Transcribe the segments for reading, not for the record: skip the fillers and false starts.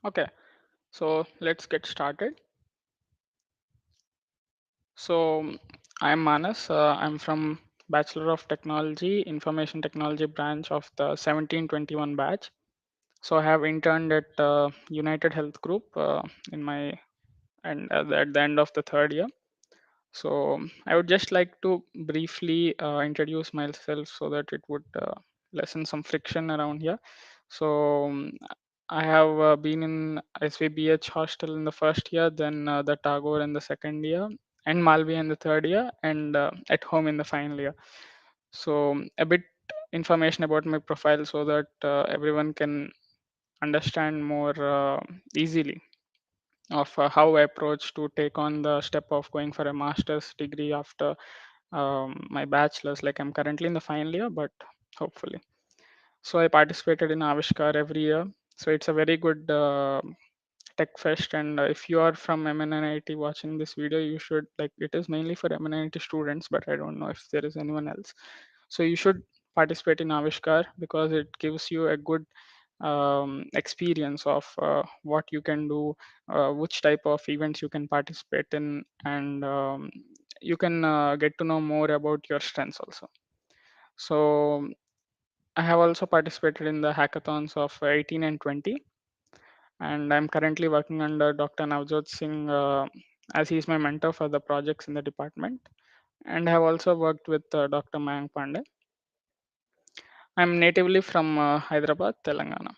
Okay, so let's get started. So I'm Manas. I'm from Bachelor of Technology, Information Technology branch of the 1721 batch. So I have interned at United Health Group in my and at the end of the third year. So I would just like to briefly introduce myself so that it would lessen some friction around here. So I have been in SVBH hostel in the first year, then the Tagore in the second year, and Malvi in the third year, and at home in the final year. So a bit information about my profile so that everyone can understand more easily of how I approach to take on the step of going for a master's degree after my bachelor's. Like I'm currently in the final year, but hopefully. So I participated in Avishkar every year. So it's a very good tech fest, and if you are from MNNIT watching this video, you should like it is mainly for MNNIT students, but I don't know if there is anyone else. So you should participate in Avishkar because it gives you a good experience of what you can do, which type of events you can participate in, and you can get to know more about your strengths also. So I have also participated in the hackathons of 18 and 20, and I'm currently working under Dr. Navjot Singh as he's my mentor for the projects in the department. And I have also worked with Dr. Mayank Pandey. I'm natively from Hyderabad, Telangana.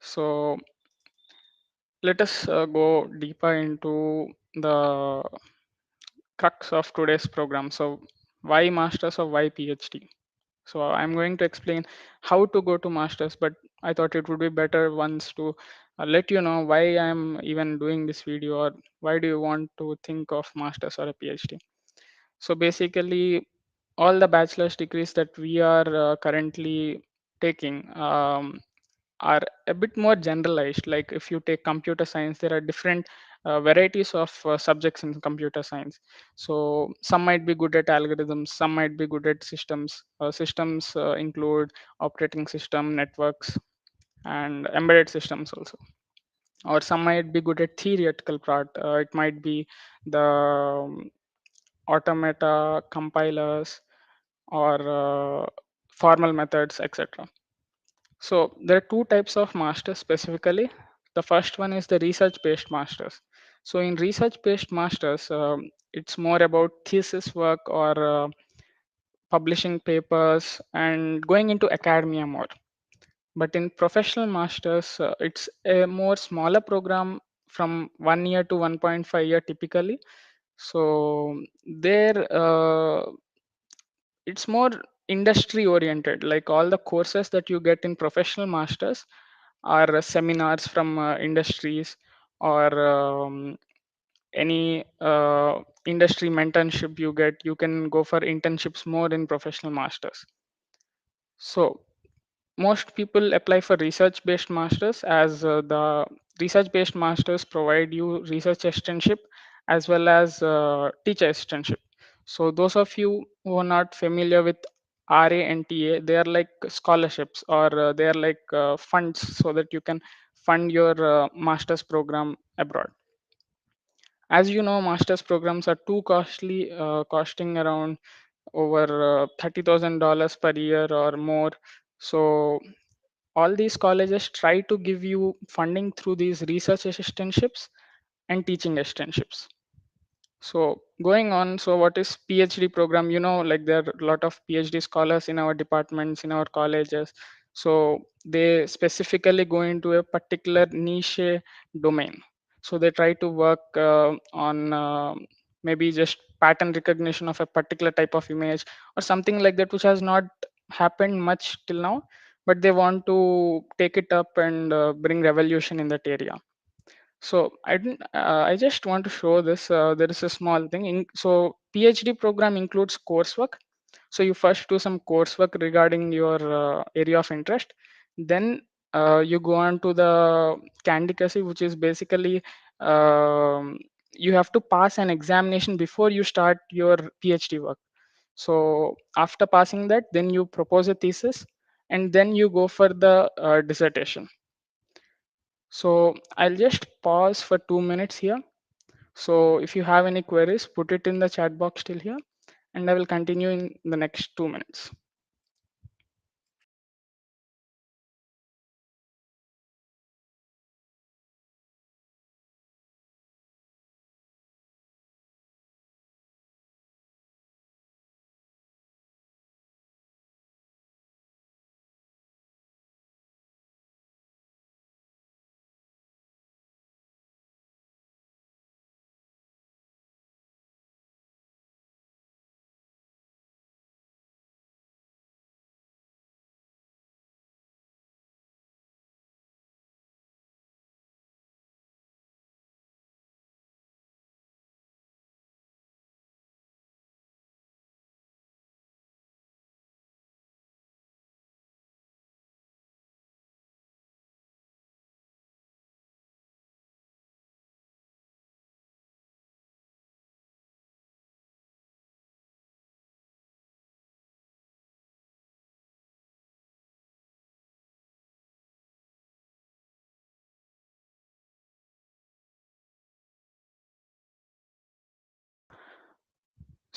So let us go deeper into the crux of today's program. So why masters or why PhD? So I'm going to explain how to go to masters, but I thought it would be better once to let you know why I'm even doing this video, or why do you want to think of masters or a PhD. So basically, all the bachelor's degrees that we are currently taking are a bit more generalized. Like if you take computer science, there are different varieties of subjects in computer science. So some might be good at algorithms, some might be good at systems. Systems include operating system, networks, and embedded systems also. Or some might be good at theoretical part. It might be the automata, compilers, or formal methods, etc. So there are two types of masters specifically. The first one is the research-based masters. So in research-based masters, it's more about thesis work or publishing papers and going into academia more. But in professional masters, it's a more smaller program from 1 year to 1.5 year typically. So there, it's more industry oriented. Like all the courses that you get in professional masters are seminars from industries, or any industry mentorship you get. You can go for internships more in professional masters. So most people apply for research based masters, as the research based masters provide you research externship as well as teacher externship. So those of you who are not familiar with RA and TA, they are like scholarships, or they are like funds so that you can fund your master's program abroad. As you know, master's programs are too costly, costing around over $30,000 per year or more. So all these colleges try to give you funding through these research assistantships and teaching assistantships. So going on, so what is PhD program? You know, like there are a lot of PhD scholars in our departments, in our colleges. So they specifically go into a particular niche domain. So they try to work on maybe just pattern recognition of a particular type of image or something like that, which has not happened much till now, but they want to take it up and bring revolution in that area. So I didn't. I just want to show this. There is a small thing. So PhD program includes coursework. So you first do some coursework regarding your area of interest. Then you go on to the candidacy, which is basically you have to pass an examination before you start your PhD work. So after passing that, then you propose a thesis, and then you go for the dissertation. So I'll just pause for 2 minutes here. So if you have any queries, put it in the chat box still here, and I will continue in the next 2 minutes.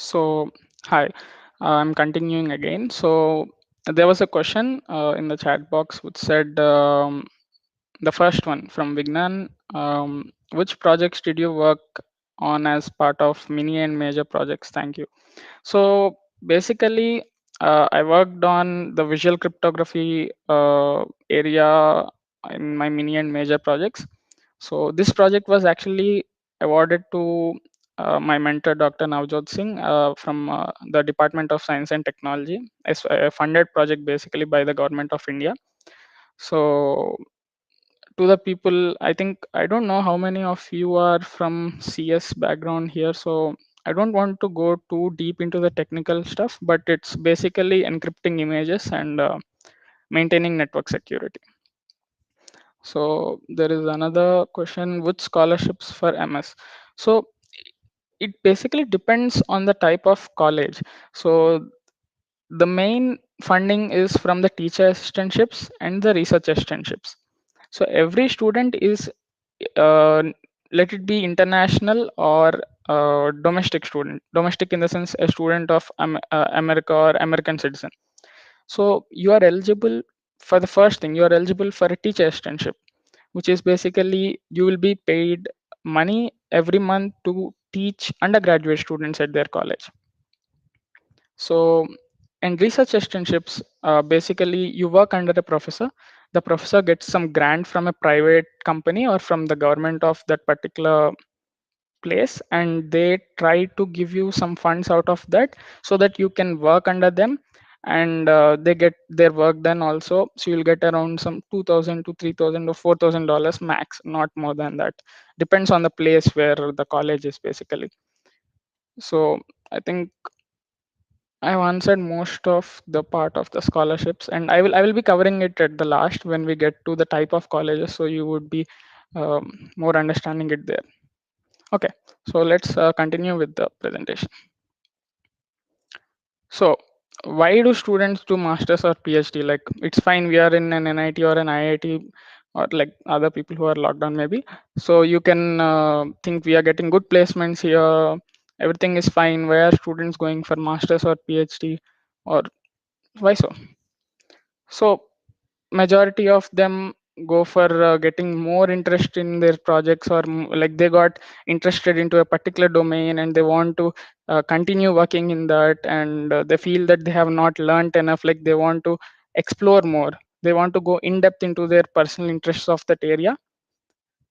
So hi, I'm continuing again. So there was a question in the chat box which said, the first one from Vignan, which projects did you work on as part of mini and major projects? Thank you. So basically, I worked on the visual cryptography area in my mini and major projects. So this project was actually awarded to my mentor, Dr. Navjot Singh, from the Department of Science and Technology, as a funded project basically by the government of India. So to the people, I think, I don't know how many of you are from CS background here, so I don't want to go too deep into the technical stuff, but it's basically encrypting images and maintaining network security. So there is another question, which scholarships for MS? So it basically depends on the type of college. So the main funding is from the teacher assistantships and the research assistantships. So every student is, uh, let it be international or domestic student, domestic in the sense a student of America or American citizen. So you are eligible for the first thing, you are eligible for a teacher assistantship, which is basically you will be paid money every month to teach undergraduate students at their college. So, and research assistantships, basically you work under a professor. The professor gets some grant from a private company or from the government of that particular place, and they try to give you some funds out of that so that you can work under them, and they get their work done also. So you'll get around some 2,000 to 3,000 or $4,000 max, not more than that. Depends on the place where the college is basically. So I think I've answered most of the part of the scholarships, and I will be covering it at the last when we get to the type of colleges, so you would be more understanding it there. Okay, so let's continue with the presentation. So why do students do masters or PhD? Like it's fine, we are in an NIT or an IIT or like other people who are locked down maybe. So you can think we are getting good placements here. Everything is fine. Why are students going for masters or PhD, or why so? So majority of them go for getting more interest in their projects, or like they got interested into a particular domain and they want to continue working in that, and they feel that they have not learned enough, like they want to explore more, they want to go in depth into their personal interests of that area.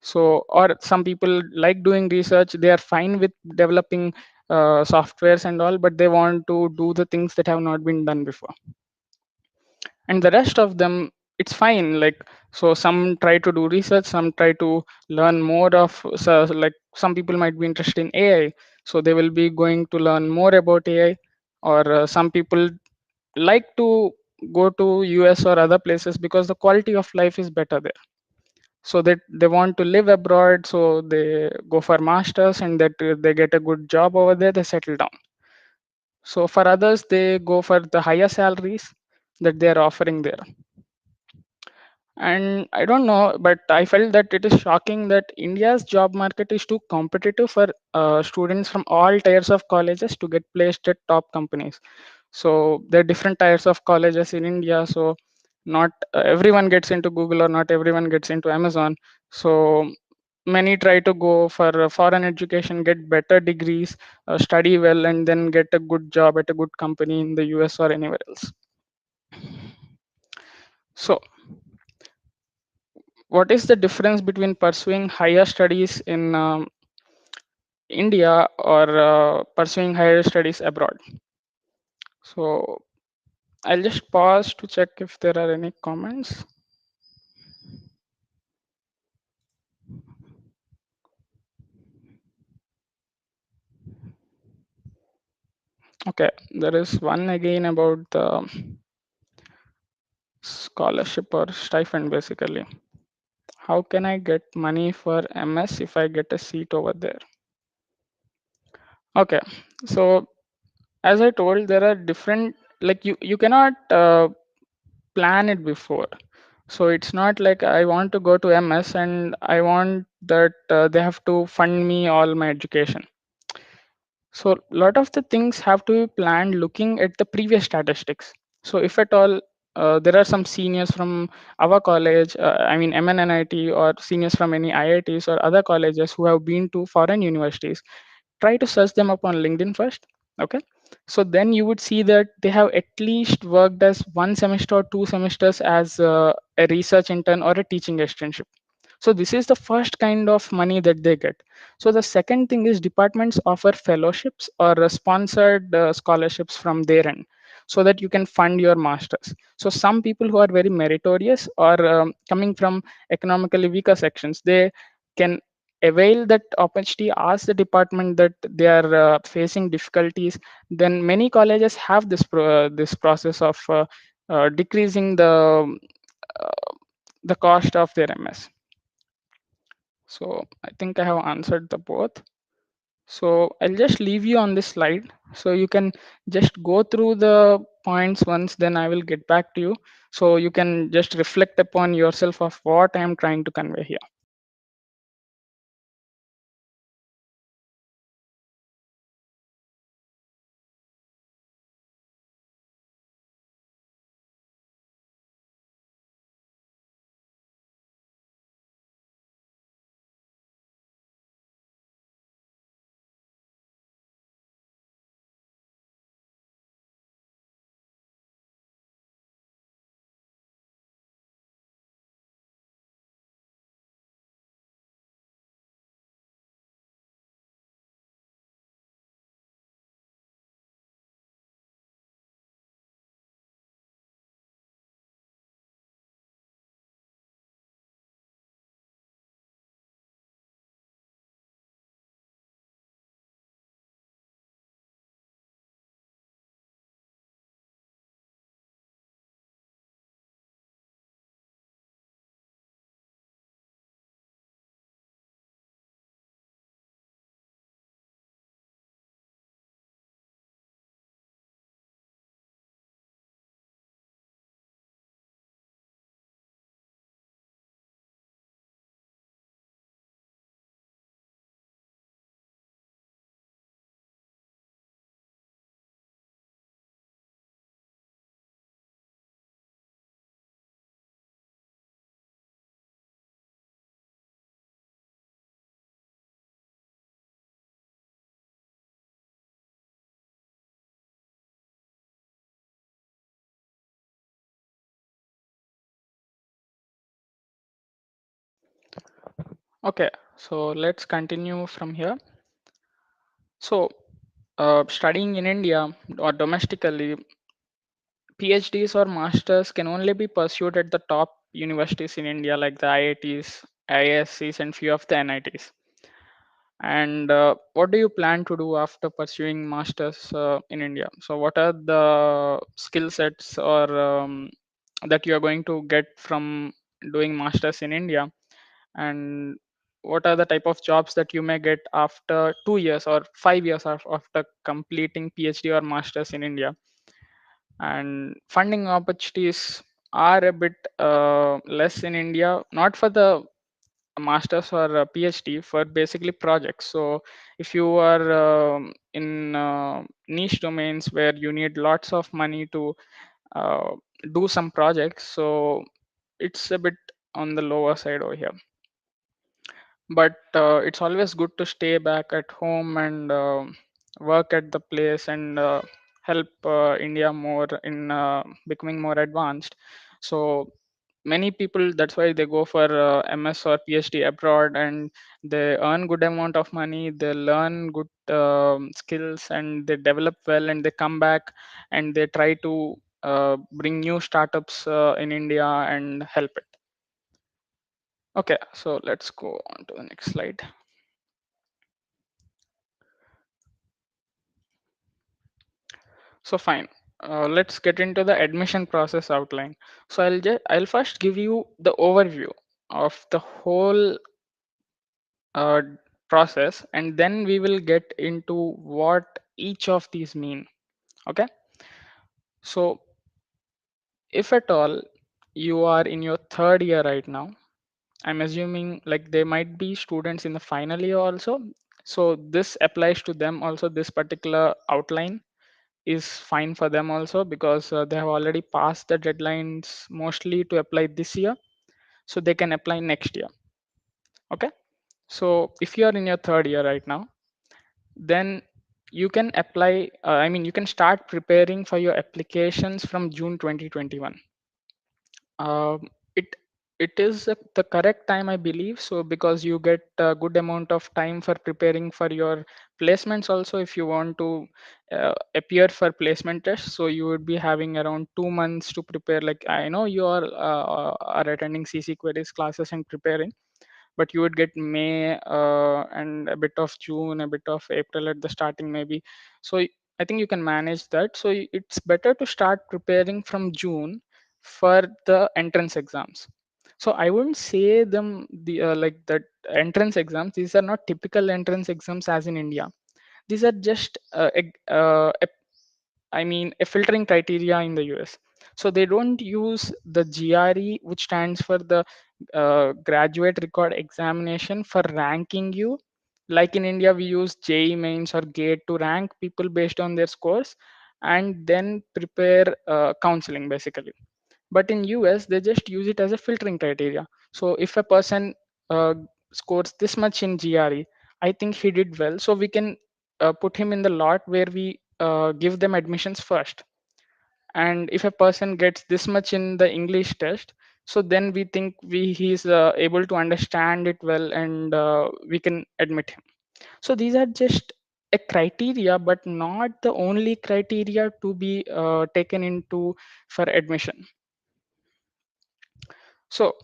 So or some people like doing research, they are fine with developing softwares and all, but they want to do the things that have not been done before. And the rest of them, it's fine, like, so some try to do research, some try to learn more of, so like some people might be interested in AI, so they will be going to learn more about AI. Or some people like to go to US or other places because the quality of life is better there, so that they want to live abroad, so they go for masters, and that they get a good job over there, they settle down. So for others, they go for the higher salaries that they are offering there. And I don't know, but I felt that it is shocking that India's job market is too competitive for students from all tiers of colleges to get placed at top companies. So there are different tiers of colleges in India, so not everyone gets into Google, or not everyone gets into Amazon. So many try to go for foreign education, get better degrees, study well, and then get a good job at a good company in the US or anywhere else. So what is the difference between pursuing higher studies in India or pursuing higher studies abroad? So I'll just pause to check if there are any comments. Okay, there is one again about the scholarship or stipend basically. How can I get money for MS if I get a seat over there? Okay, so as I told, there are different, like you cannot plan it before. So it's not like I want to go to MS and I want that they have to fund me all my education. So a lot of the things have to be planned looking at the previous statistics. So if at all there are some seniors from our college, I mean MNNIT, or seniors from any IITs or other colleges who have been to foreign universities, try to search them up on LinkedIn first. Okay. So then you would see that they have at least worked as 1 semester or 2 semesters as a research intern or a teaching externship. So this is the first kind of money that they get. So the second thing is departments offer fellowships or sponsored scholarships from their end, so that you can fund your masters. So some people who are very meritorious or coming from economically weaker sections, they can avail that opportunity, ask the department that they are facing difficulties. Then many colleges have this process of decreasing uh, the cost of their MS. So I think I have answered the both. So I'll just leave you on this slide. So you can just go through the points once, then I will get back to you. So you can just reflect upon yourself of what I am trying to convey here. Okay, so let's continue from here. So studying in India or domestically, PhDs or masters can only be pursued at the top universities in India, like the IITs, IIScs, and few of the NITs. And what do you plan to do after pursuing masters in India? So what are the skill sets or that you are going to get from doing masters in India? And what are the type of jobs that you may get after 2 years or 5 years after completing PhD or masters in India? And funding opportunities are a bit less in India, not for the masters or a PhD, for basically projects. So if you are in niche domains where you need lots of money to uh, do some projects, so it's a bit on the lower side over here. But it's always good to stay back at home and work at the place and help India more in becoming more advanced. So many people, that's why they go for MS or PhD abroad, and they earn good amount of money, they learn good skills, and they develop well, and they come back and they try to bring new startups in India and help it. Okay, so let's go on to the next slide. So fine, let's get into the admission process outline. So I'll first give you the overview of the whole uh, process, and then we will get into what each of these mean. Okay, so if at all you are in your third year right now, I'm assuming like there might be students in the final year also. So this applies to them also. This particular outline is fine for them also, because they have already passed the deadlines mostly to apply this year, so they can apply next year. Okay, so if you are in your third year right now, then you can apply, you can start preparing for your applications from June 2021. Um, it it is the correct time, I believe, so because you get a good amount of time for preparing for your placements also. If you want to appear for placement tests, so you would be having around 2 months to prepare. Like I know you are attending CC queries classes and preparing, but you would get May and a bit of June, a bit of April at the starting maybe. So I think you can manage that. So it's better to start preparing from June for the entrance exams. So I wouldn't say them the like that entrance exams. These are not typical entrance exams as in India. These are just a filtering criteria in the US. So they don't use the GRE, which stands for the graduate record examination, for ranking you. Like in India, we use JEE mains or GATE to rank people based on their scores, and then prepare counseling basically. But in US, they just use it as a filtering criteria. So if a person uh, scores this much in GRE, I think he did well, so we can put him in the lot where we give them admissions first. And if a person gets this much in the English test, so then we think he's able to understand it well, and we can admit him. So these are just a criteria, but not the only criteria to be taken into for admission. So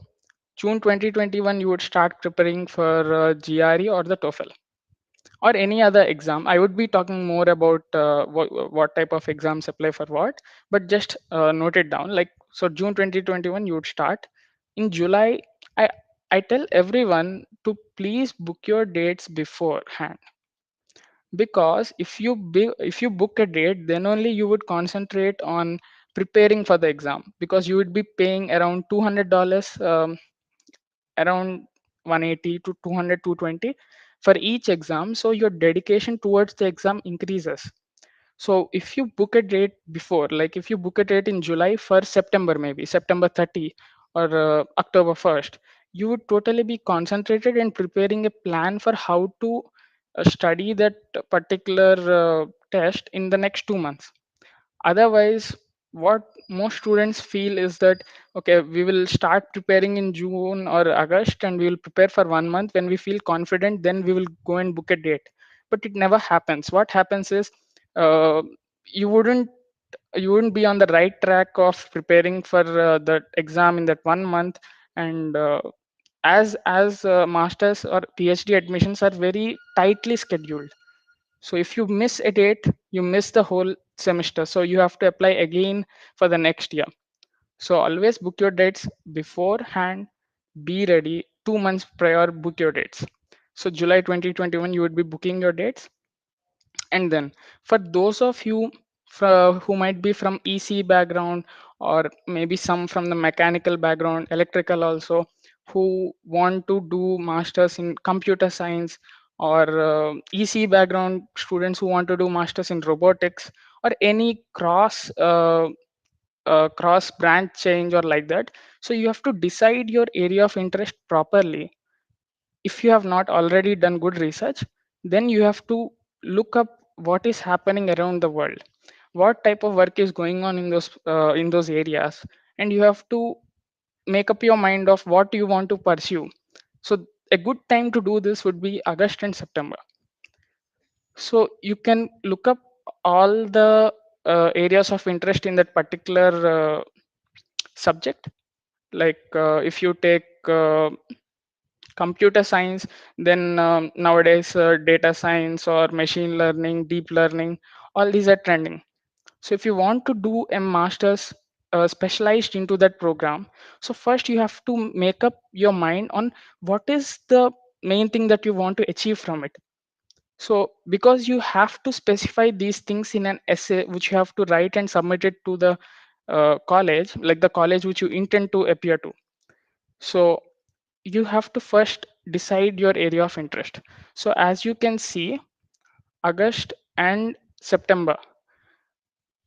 June 2021, you would start preparing for GRE or the TOEFL or any other exam. I would be talking more about what type of exams apply for what, but just note it down. Like, so June 2021, you would start. In July, I, I tell everyone to please book your dates beforehand, because if you book a date, then only you would concentrate on preparing for the exam, because you would be paying around $200, around 180 to 200, 220 for each exam. So your dedication towards the exam increases. So if you book a date before, like if you book a date in July for September, maybe September 30 or October 1st, you would totally be concentrated in preparing a plan for how to study that particular test in the next 2 months. Otherwise, what most students feel is that, okay, we will start preparing in June or August, and we will prepare for 1 month. When we feel confident, then we will go and book a date. But it never happens. What happens is, uh, you wouldn't you wouldn't be on the right track of preparing for the exam in that 1 month. And as masters or PhD admissions are very tightly scheduled, so if you miss a date, you miss the whole semester. So you have to apply again for the next year. So always book your dates beforehand. Be ready 2 months prior, book your dates. So July 2021, you would be booking your dates. And then for those of you who might be from EC background or maybe some from the mechanical background, electrical also, who want to do masters in computer science, or EC background students who want to do masters in robotics, or any cross branch change or like that. So you have to decide your area of interest properly. If you have not already done good research, then you have to look up what is happening around the world, what type of work is going on in those areas, and you have to make up your mind of what you want to pursue. So a good time to do this would be August and September. So you can look up all the areas of interest in that particular subject. Like if you take computer science, then nowadays data science or machine learning, deep learning, all these are trending. So if you want to do a master's specialized into that program, so first you have to make up your mind on what is the main thing that you want to achieve from it. So because you have to specify these things in an essay which you have to write and submit it to the college, like the college which you intend to appear to. So you have to first decide your area of interest. So as you can see, August and September,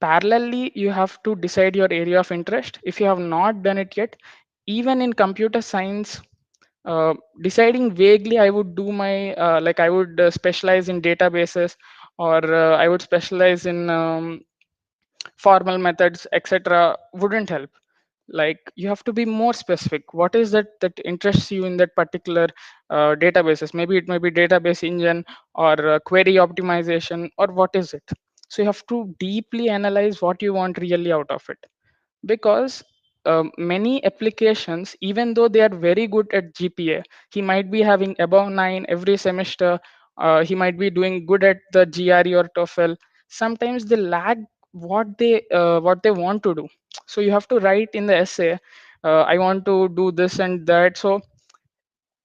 parallelly you have to decide your area of interest. If you have not done it yet, even in computer science, deciding vaguely, I would do my like I would specialize in databases, or I would specialize in formal methods, etc., wouldn't help. Like you have to be more specific. What is that interests you in that particular databases? Maybe it may be database engine, or query optimization, or what is it? So you have to deeply analyze what you want really out of it. Because many applications, even though they are very good at GPA, he might be having above 9 every semester, he might be doing good at the GRE or TOEFL. Sometimes they lag what they want to do. So you have to write in the essay, I want to do this and that. So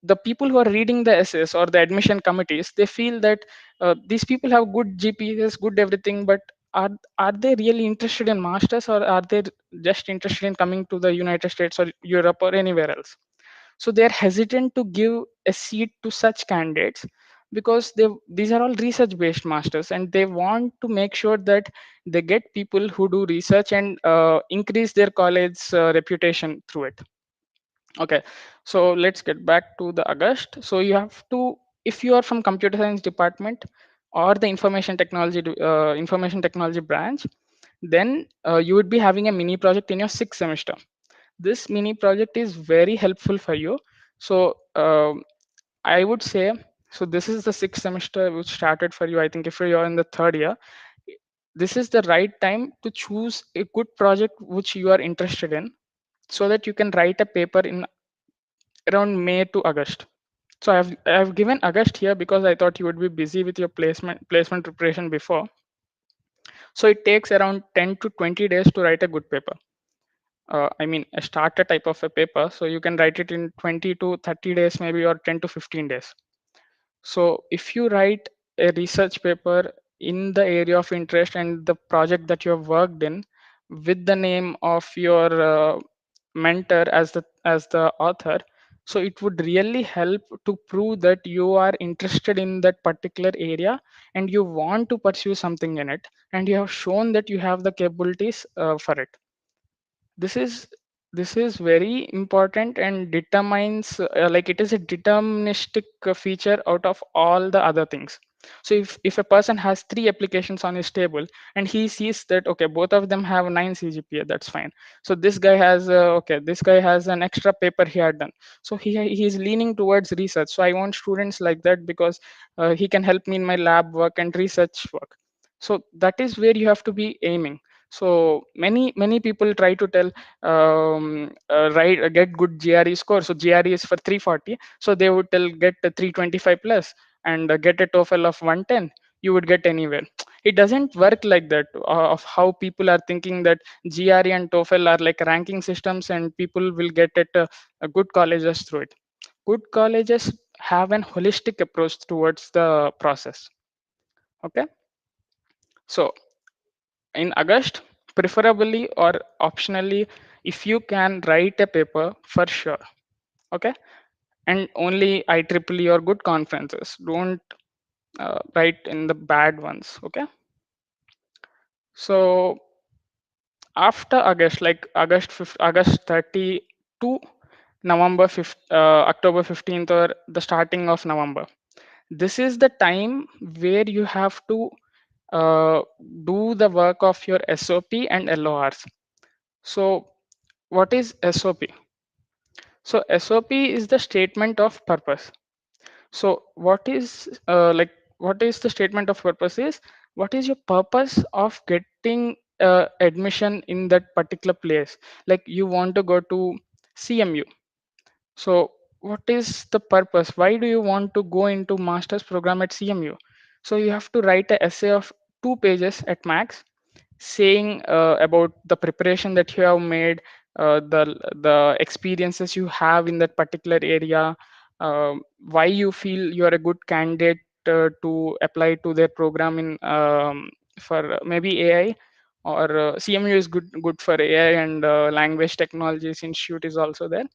the people who are reading the essays or the admission committees, they feel that these people have good GPAs, good everything, but are they really interested in masters, or are they just interested in coming to the United States or Europe or anywhere else? So they're hesitant to give a seat to such candidates, because these are all research based masters, and they want to make sure that they get people who do research and increase their college reputation through it. Okay, so let's get back to the August. So you have to, if you are from computer science department or the information technology branch, then you would be having a mini project in your sixth semester. This mini project is very helpful for you. So I would say, so this is the sixth semester which started for you. I think if you're in the third year, this is the right time to choose a good project which you are interested in, so that you can write a paper in around May to August. So I've given August here because I thought you would be busy with your placement preparation before. So it takes around 10 to 20 days to write a good paper. I mean, a starter type of a paper. So you can write it in 20 to 30 days, maybe, or 10 to 15 days. So if you write a research paper in the area of interest and the project that you have worked in, with the name of your mentor as the author, so it would really help to prove that you are interested in that particular area and you want to pursue something in it, and you have shown that you have the capabilities for it. This is this is very important and determines, like, it is a deterministic feature out of all the other things. So if a person has three applications on his table and he sees that, okay, both of them have 9 CGPA, that's fine. So this guy has okay, this guy has an extra paper he had done, so he's leaning towards research. So I want students like that, because he can help me in my lab work and research work. So that is where you have to be aiming. So many people try to tell, get good GRE score. So GRE is for 340, so they would tell get a 325 plus, and get a TOEFL of 110, you would get anywhere. It doesn't work like that, of how people are thinking that GRE and TOEFL are like ranking systems and people will get at a good colleges through it. Good colleges have an holistic approach towards the process. Okay, so in August, preferably or optionally, if you can write a paper for sure. Okay, and only IEEE or good conferences. Don't write in the bad ones. Okay, so after August, like August 30 to November 5th, October 15th, or the starting of November. This is the time where you have to uh, do the work of your SOP and LORs. So, what is SOP? So, SOP is the statement of purpose. So, what is the statement of purpose is what is your purpose of getting admission in that particular place? Like you want to go to CMU. So, what is the purpose? Why do you want to go into master's program at CMU? So, you have to write an essay of 2 pages at max, saying about the preparation that you have made, the experiences you have in that particular area, why you feel you are a good candidate to apply to their program in for maybe AI, or CMU is good for AI, and Language Technologies Institute is also there.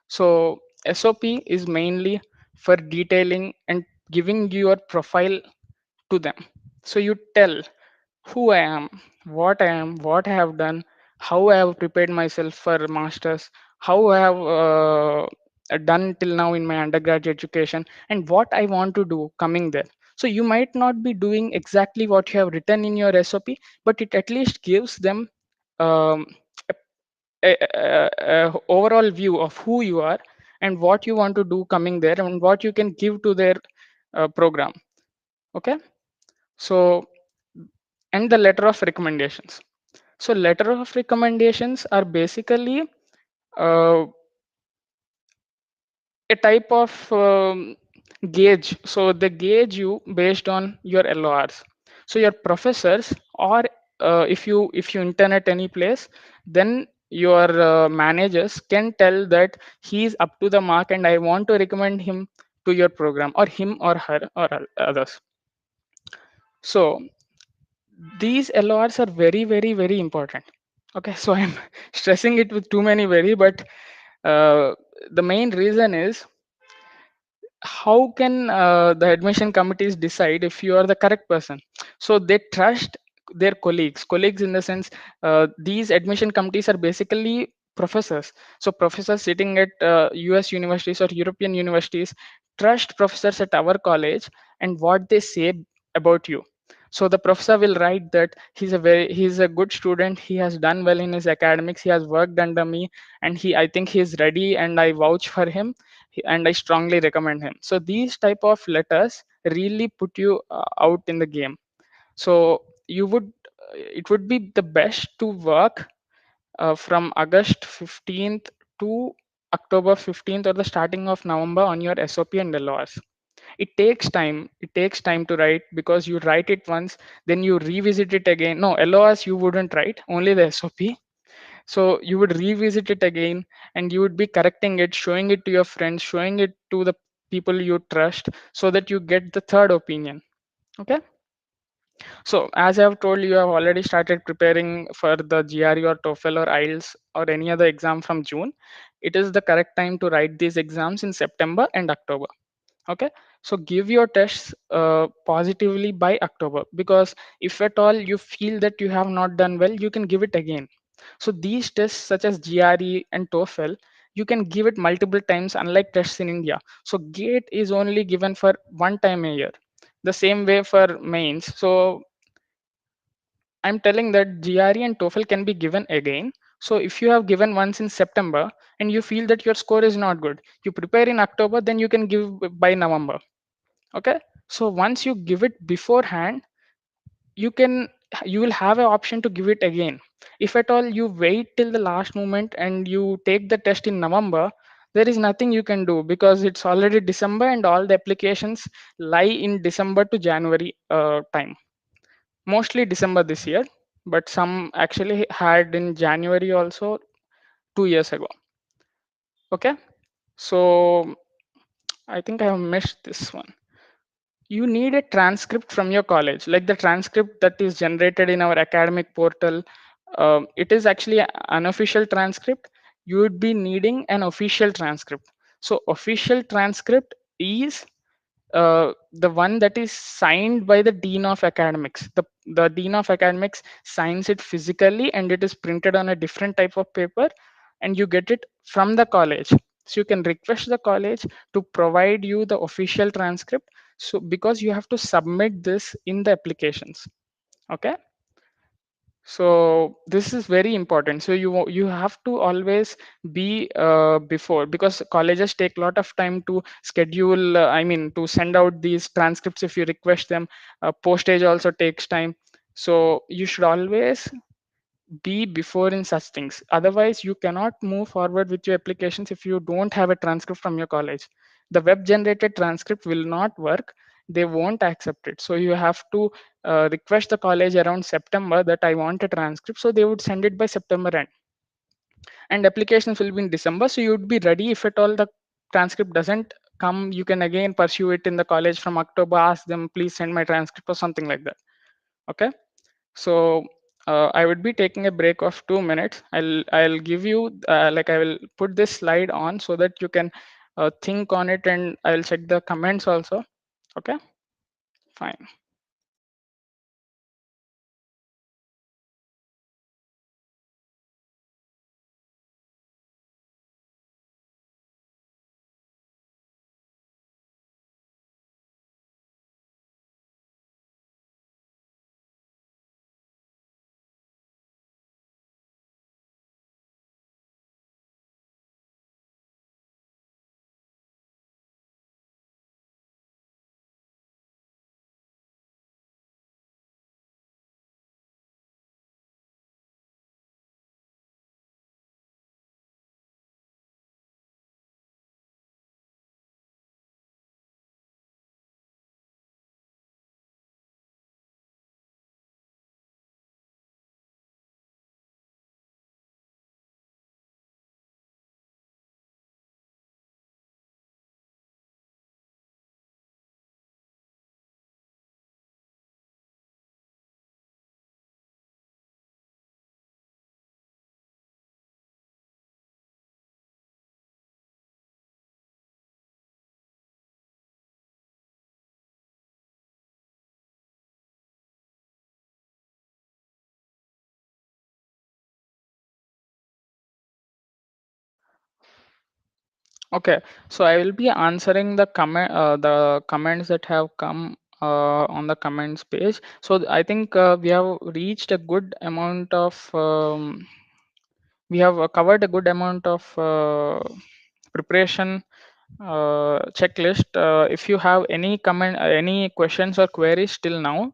So SOP is mainly for detailing and giving your profile to them. So you tell who I am, what I have done, how I have prepared myself for masters, how I have done till now in my undergraduate education, and what I want to do coming there. So you might not be doing exactly what you have written in your SOP, but it at least gives them um, a overall view of who you are and what you want to do coming there and what you can give to their program. Okay, so and the letter of recommendations. So letter of recommendations are basically uh, a type of gauge. So they gauge you based on your LORs. So your professors, or if you intern at any place, then your managers can tell that he is up to the mark and I want to recommend him to your program, or him or her or others. So these LORs are very, very, very important. Okay, so I'm stressing it with too many very, but uh, the main reason is how can the admission committees decide if you are the correct person? So they trust their colleagues in the sense, these admission committees are basically professors. So professors sitting at US universities or European universities trust professors at our college and what they say about you. So the professor will write that he's a good student, he has done well in his academics, he has worked under me, and I think he is ready and I vouch for him, and I strongly recommend him. So these type of letters really put you out in the game. So it would be the best to work from August 15th to October 15th or the starting of November on your SOP and LOS. It takes time. It takes time to write because you write it once, then you revisit it again. No, LOS you wouldn't write, only the SOP. So you would revisit it again and you would be correcting it, showing it to your friends, showing it to the people you trust, so that you get the third opinion. Okay, so as I've told you, I've already started preparing for the GRE or TOEFL or IELTS or any other exam from June. It is the correct time to write these exams in September and October. Okay, so give your tests positively by October, because if at all you feel that you have not done well, you can give it again. So these tests such as GRE and TOEFL, you can give it multiple times, unlike tests in India. So GATE is only given for one time a year, the same way for mains. So I'm telling that GRE and TOEFL can be given again. So if you have given once in September and you feel that your score is not good, you prepare in October, then you can give by November. Okay, so once you give it beforehand, you can you will have an option to give it again. If at all you wait till the last moment and you take the test in November, there is nothing you can do because it's already December and all the applications lie in December to January time, mostly December this year, but some actually had in January also 2 years ago. Okay, so I think I have missed this one. You need a transcript from your college, like the transcript that is generated in our academic portal. It is actually an unofficial transcript. You would be needing an official transcript. So official transcript is the one that is signed by the dean of academics. The dean of academics signs it physically, and it is printed on a different type of paper, and you get it from the college. So you can request the college to provide you the official transcript, so because you have to submit this in the applications. Okay, so this is very important. So you have to always be before, because colleges take a lot of time to schedule, I mean to send out these transcripts. If you request them, postage also takes time. So you should always be before in such things. Otherwise you cannot move forward with your applications if you don't have a transcript from your college. The web generated transcript will not work. They won't accept it. So you have to request the college around September that I want a transcript, so they would send it by September end, and applications will be in December. So you would be ready. If at all the transcript doesn't come, you can again pursue it in the college from October, ask them please send my transcript or something like that. Okay, so I would be taking a break of 2 minutes. I'll give you like I will put this slide on so that you can think on it, and I'll check the comments also. Okay, fine. Okay, so I will be answering the comments that have come on the comments page. So I think we have reached a good amount of we have covered a good amount of preparation checklist. If you have any comment, any questions or queries till now,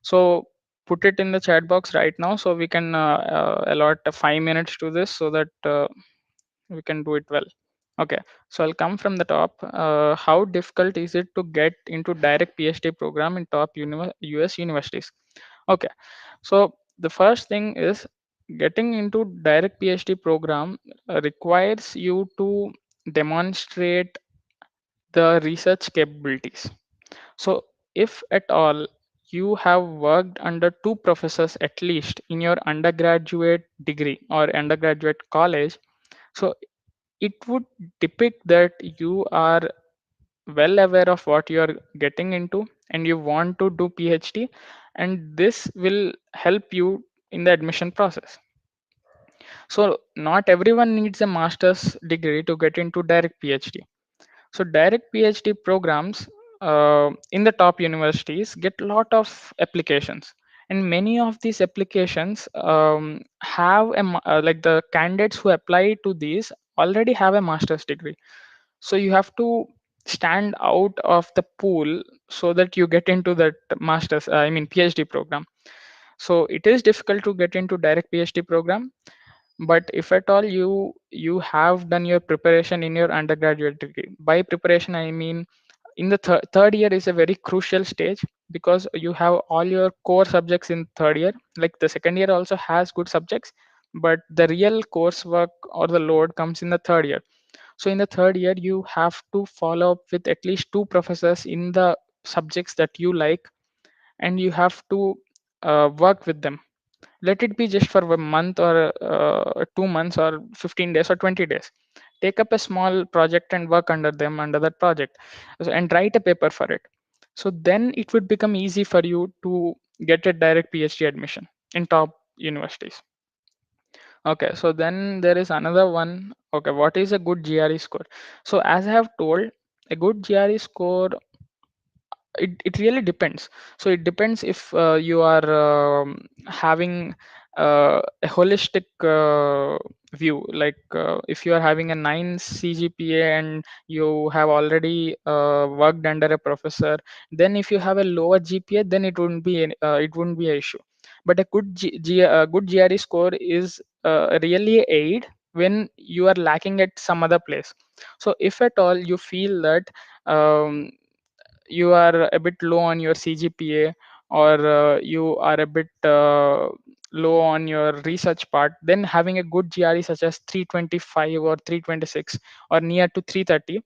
so put it in the chat box right now, so we can allot 5 minutes to this, so that we can do it well. Okay, so I'll come from the top. How difficult is it to get into direct PhD program in top US universities? Okay, so the first thing is, getting into direct PhD program requires you to demonstrate the research capabilities. So if at all you have worked under two professors at least in your undergraduate degree or undergraduate college, so it would depict that you are well aware of what you are getting into and you want to do PhD, and this will help you in the admission process. So not everyone needs a master's degree to get into direct PhD. So direct PhD programs in the top universities get a lot of applications, and many of these applications have like the candidates who apply to these already have a master's degree. So you have to stand out of the pool so that you get into that master's, I mean PhD program. So it is difficult to get into direct PhD program, but if at all you have done your preparation in your undergraduate degree. By preparation I mean in the third year is a very crucial stage, because you have all your core subjects in third year. Like the second year also has good subjects, but the real coursework or the load comes in the third year. So in the third year you have to follow up with at least two professors in the subjects that you like, and you have to work with them. Let it be just for a month or 2 months or 15 days or 20 days. Take up a small project and work under them, under that project, and write a paper for it. So then it would become easy for you to get a direct PhD admission in top universities. Okay, so then there is another one. Okay, what is a good GRE score? So as I have told, a good GRE score, it really depends. So it depends if you are having a holistic view, like if you are having a 9 CGPA and you have already worked under a professor, then if you have a lower GPA, then it wouldn't be an issue. But a good GRE score is really aid when you are lacking at some other place. So if at all you feel that um, you are a bit low on your CGPA, or you are a bit low on your research part, then having a good GRE such as 325 or 326 or near to 330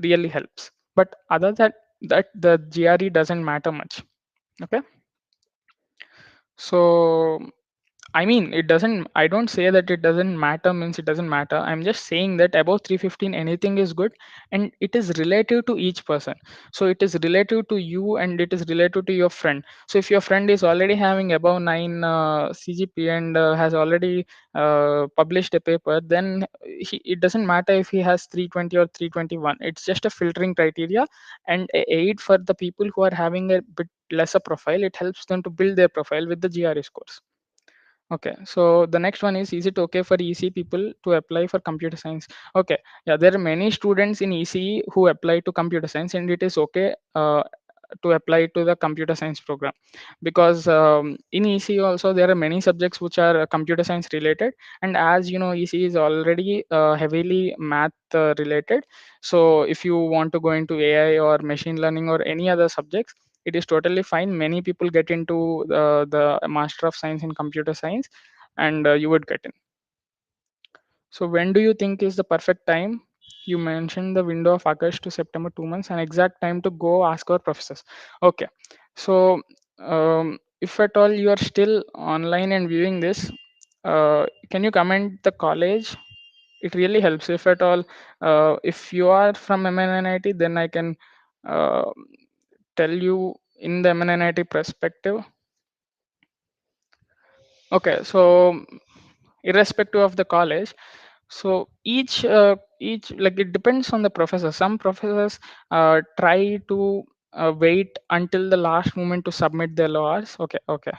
really helps. But other than that, the GRE doesn't matter much. Okay, so I mean, it doesn't, I don't say that it doesn't matter means it doesn't matter. I'm just saying that above 315, anything is good, and it is relative to each person. So it is relative to you and it is relative to your friend. So if your friend is already having above 9 CGP and has already published a paper, then it doesn't matter if he has 320 or 321. It's just a filtering criteria and a aid for the people who are having a bit lesser profile. It helps them to build their profile with the GRE scores. Okay, so the next one is it okay for EC people to apply for computer science? Okay, yeah, there are many students in ECE who apply to computer science, and it is okay to apply to the computer science program, because in ECE also there are many subjects which are computer science related, and as you know, ECE is already heavily math related. So if you want to go into AI or machine learning or any other subjects, it is totally fine. Many people get into the Master of Science in Computer Science, and you would get in. So when do you think is the perfect time? You mentioned the window of August to September, 2 months, an exact time to go ask our professors. Okay, so if at all you are still online and viewing this, can you comment the college? It really helps. If at all, if you are from MNNIT, then I can uh, tell you in the MNNIT perspective. Okay, so irrespective of the college, so each, like, it depends on the professor. Some professors try to wait until the last moment to submit the LORs. Okay, okay.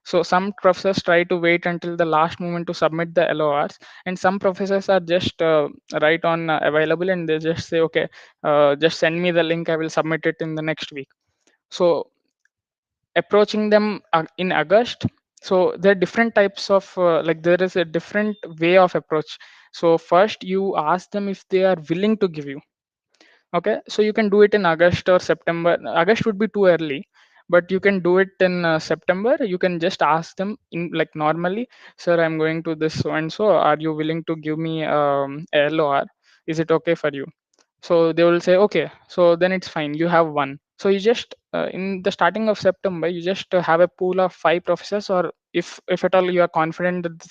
So some professors try to wait until the last moment to submit the LORs, and some professors are just right on available, and they just say, okay, just send me the link, I will submit it in the next week. So approaching them in August. So there are different types of like, there is a different way of approach. So first you ask them if they are willing to give you. Okay, so you can do it in August or September. August would be too early, but you can do it in September. You can just ask them in, like, normally, sir, I'm going to this so and so. Are you willing to give me a LOR? Is it okay for you? So they will say okay, so then it's fine, you have one. So you just in the starting of September, you just have a pool of 5 professors, or if at all you are confident that the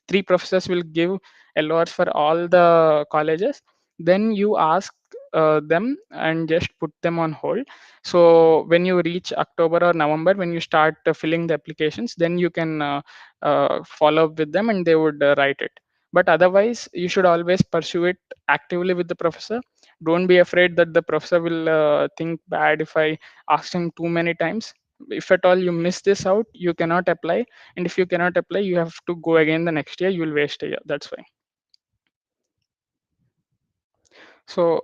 three professors will give LORs for all the colleges, then you ask them and just put them on hold. So when you reach October or November, when you start filling the applications, then you can follow up with them and they would write it. But otherwise, you should always pursue it actively with the professor. Don't be afraid that the professor will think bad if I ask him too many times. If at all you miss this out, you cannot apply, and if you cannot apply, you have to go again the next year. You will waste a year. That's why. So,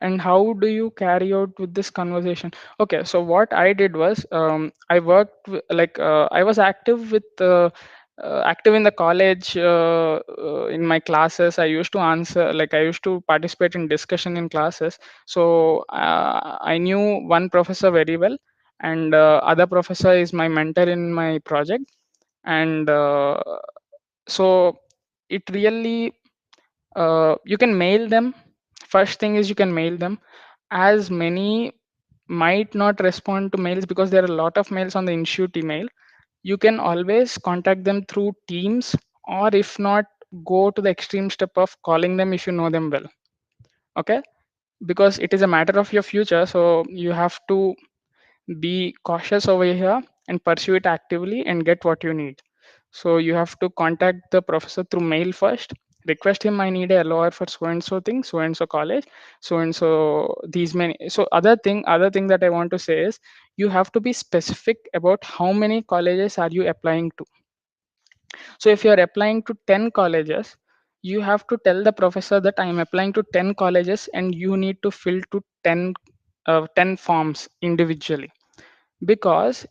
and how do you carry out with this conversation? Okay, so what I did was, I worked like, I was active with active in the college, in my classes. I used to answer, like, I used to participate in discussion in classes. So I knew one professor very well, and other professor is my mentor in my project, and so it really, you can mail them. First thing is, you can mail them as many might not respond to mails because there are a lot of mails on the institute email, you can always contact them through Teams, or if not, go to the extreme step of calling them if you know them well. Okay, because it is a matter of your future, so you have to be cautious over here and pursue it actively and get what you need. So you have to contact the professor through mail first. Request him, I need a LOR for so and so thing, so and so college, so and so these many. So other thing that I want to say is you have to be specific about how many colleges are you applying to. So if you are applying to 10 colleges, you have to tell the professor that I am applying to 10 colleges and you need to fill to 10 forms individually, because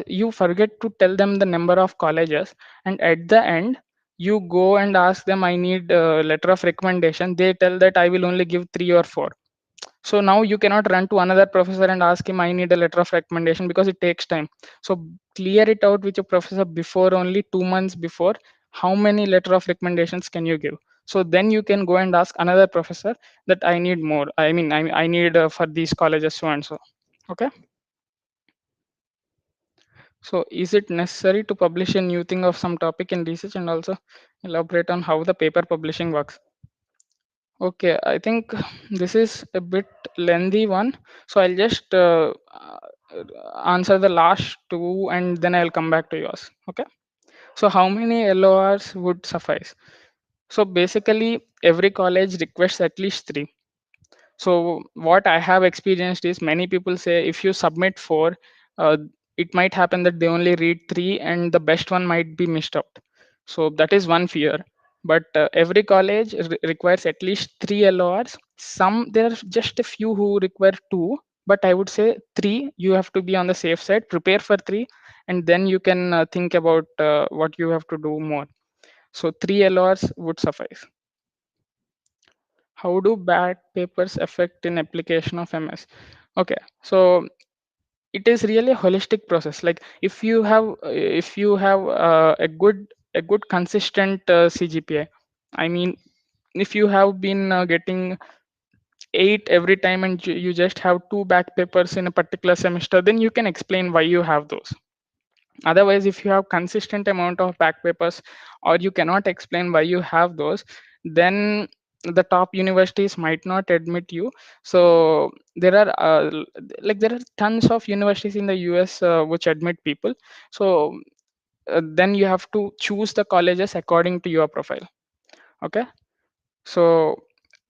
you forget to tell them the number of colleges, and at the end you go and ask them, I need a letter of recommendation, they tell that I will only give 3 or 4. So now you cannot run to another professor and ask him, I need a letter of recommendation, because it takes time. So clear it out with your professor before, only 2 months before, how many letter of recommendations can you give. So then you can go and ask another professor that I need more, I need for these colleges so and so. Okay. So is it necessary to publish a new thing of some topic in research, and also elaborate on how the paper publishing works? Okay, I think this is a bit lengthy one. So I'll just answer the last two and then I'll come back to yours. Okay. So how many LORs would suffice? So basically every college requests at least three. So what I have experienced is many people say if you submit four, uh, it might happen that they only read three and the best one might be missed out. So that is one fear. But every college requires at least three LORs. There are just a few who require two, but I would say three. You have to be on the safe side. Prepare for three, and then you can think about what you have to do more. So three LORs would suffice. How do bad papers affect in application of MS? Okay, so it is really a holistic process. Like if you have a good consistent CGPA, I mean, if you have been getting 8 every time and you just have two back papers in a particular semester, then you can explain why you have those. Otherwise, if you have consistent amount of back papers or you cannot explain why you have those, then the top universities might not admit you. So there are there are tons of universities in the US which admit people. So then you have to choose the colleges according to your profile. Okay. So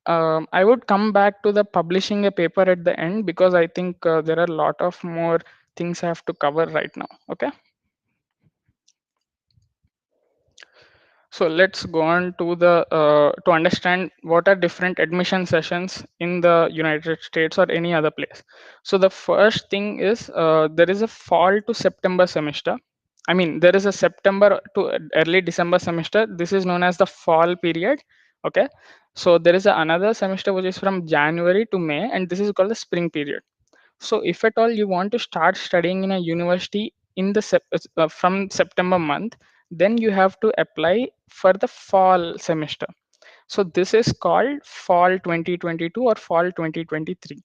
I would come back to the publishing a paper at the end, because I think there are a lot of more things I have to cover right now. Okay. So let's go on to the to understand what are different admission sessions in the United States or any other place. So the first thing is there is a fall to September semester. I mean, there is a September to early December semester. This is known as the fall period. Okay. So there is another semester which is from January to May, and this is called the spring period. So if at all you want to start studying in a university in the from September month, then you have to apply for the fall semester. So this is called fall 2022 or fall 2023.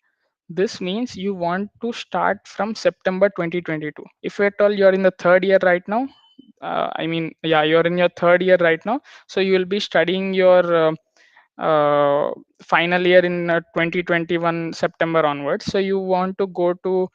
This means you want to start from September 2022. If at all you're in the third year right now, you're in your third year right now. So you will be studying your final year in 2021 September onwards. So you want to go to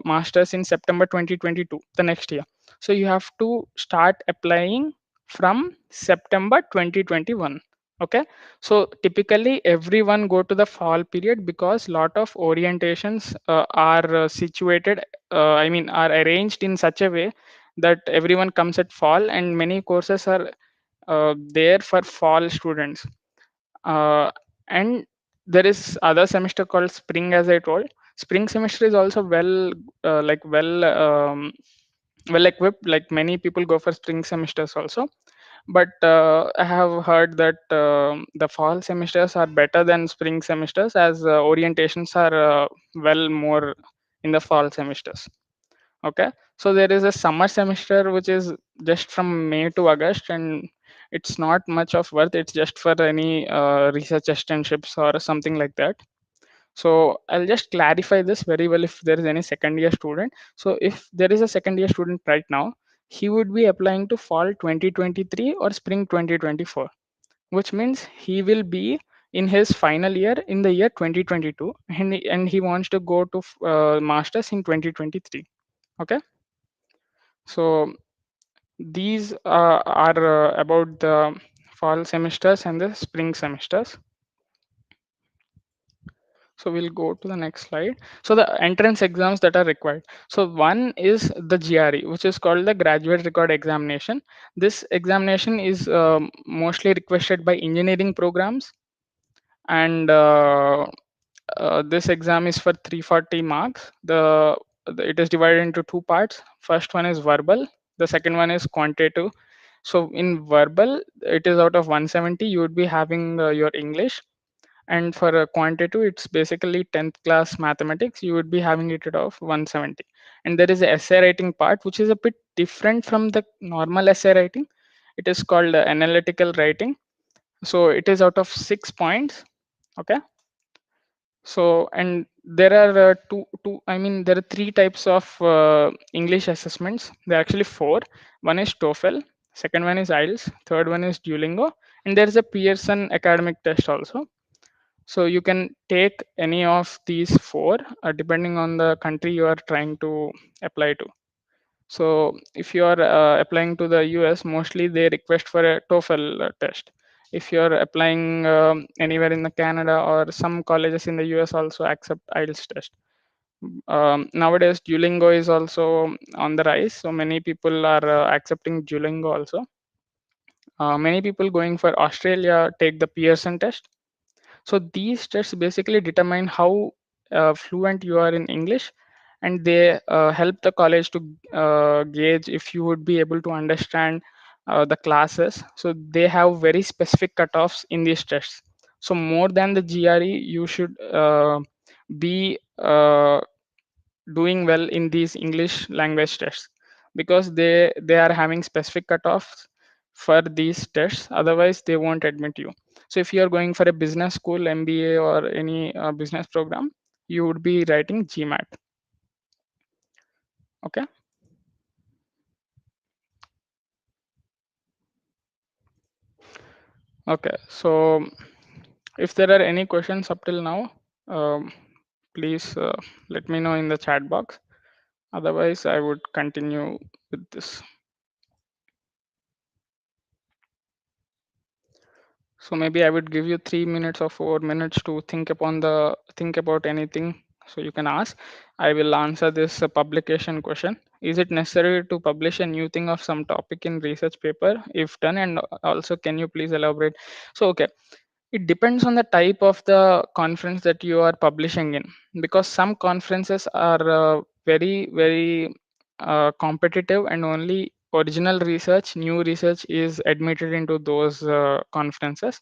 masters in September 2022, the next year. So you have to start applying from September 2021. Okay. So typically everyone go to the fall period because lot of orientations are situated, are arranged in such a way that everyone comes at fall, and many courses are there for fall students. uh, and there is other semester called spring, as I told. Spring semester is also well equipped. Like many people go for spring semesters also, but I have heard that the fall semesters are better than spring semesters, as orientations are well more in the fall semesters. Okay. So there is a summer semester which is just from May to August, and it's not much of worth. It's just for any research externships or something like that. So I'll just clarify this very well if there is any second year student. So if there is a second year student right now, he would be applying to fall 2023 or spring 2024, which means he will be in his final year in the year 2022, and he wants to go to masters in 2023. Okay. So these are about the fall semesters and the spring semesters. So we'll go to the next slide. So the entrance exams that are required. So one is the GRE, which is called the Graduate Record Examination. This examination is mostly requested by engineering programs, and this exam is for 340 marks. It is divided into two parts. First one is verbal. The second one is quantitative. So in verbal, it is out of 170. You would be having your English, and for a quantitative, it's basically 10th class mathematics. You would be having it out of 170. And there is a essay writing part, which is a bit different from the normal essay writing. It is called analytical writing. So it is out of 6 points. Okay. So, and there are there are three types of English assessments. There are actually four. One is TOEFL, second one is IELTS, third one is Duolingo, and there is a Pearson academic test also. So you can take any of these four depending on the country you are trying to apply to. So if you are applying to the US, mostly they request for a TOEFL test. If you are applying anywhere in the Canada, or some colleges in the US also accept IELTS test. Nowadays, Duolingo is also on the rise, so many people are accepting Duolingo also. Many people going for Australia take the Pearson test. So these tests basically determine how fluent you are in English, and they help the college to gauge if you would be able to understand the classes. So they have very specific cutoffs in these tests. So more than the GRE, you should be doing well in these English language tests, because they are having specific cutoffs for these tests. Otherwise, they won't admit you. So if you are going for a business school, MBA, or any business program, you would be writing GMAT. Okay. Okay. So if there are any questions up till now, um, please let me know in the chat box. Otherwise, I would continue with this. So maybe I would give you 3 minutes or 4 minutes to think about anything. So you can ask. I will answer this publication question. Is it necessary to publish a new thing of some topic in research paper? If done, and also can you please elaborate? So okay, it depends on the type of the conference that you are publishing in, because some conferences are very competitive, and only original research, new research is admitted into those conferences.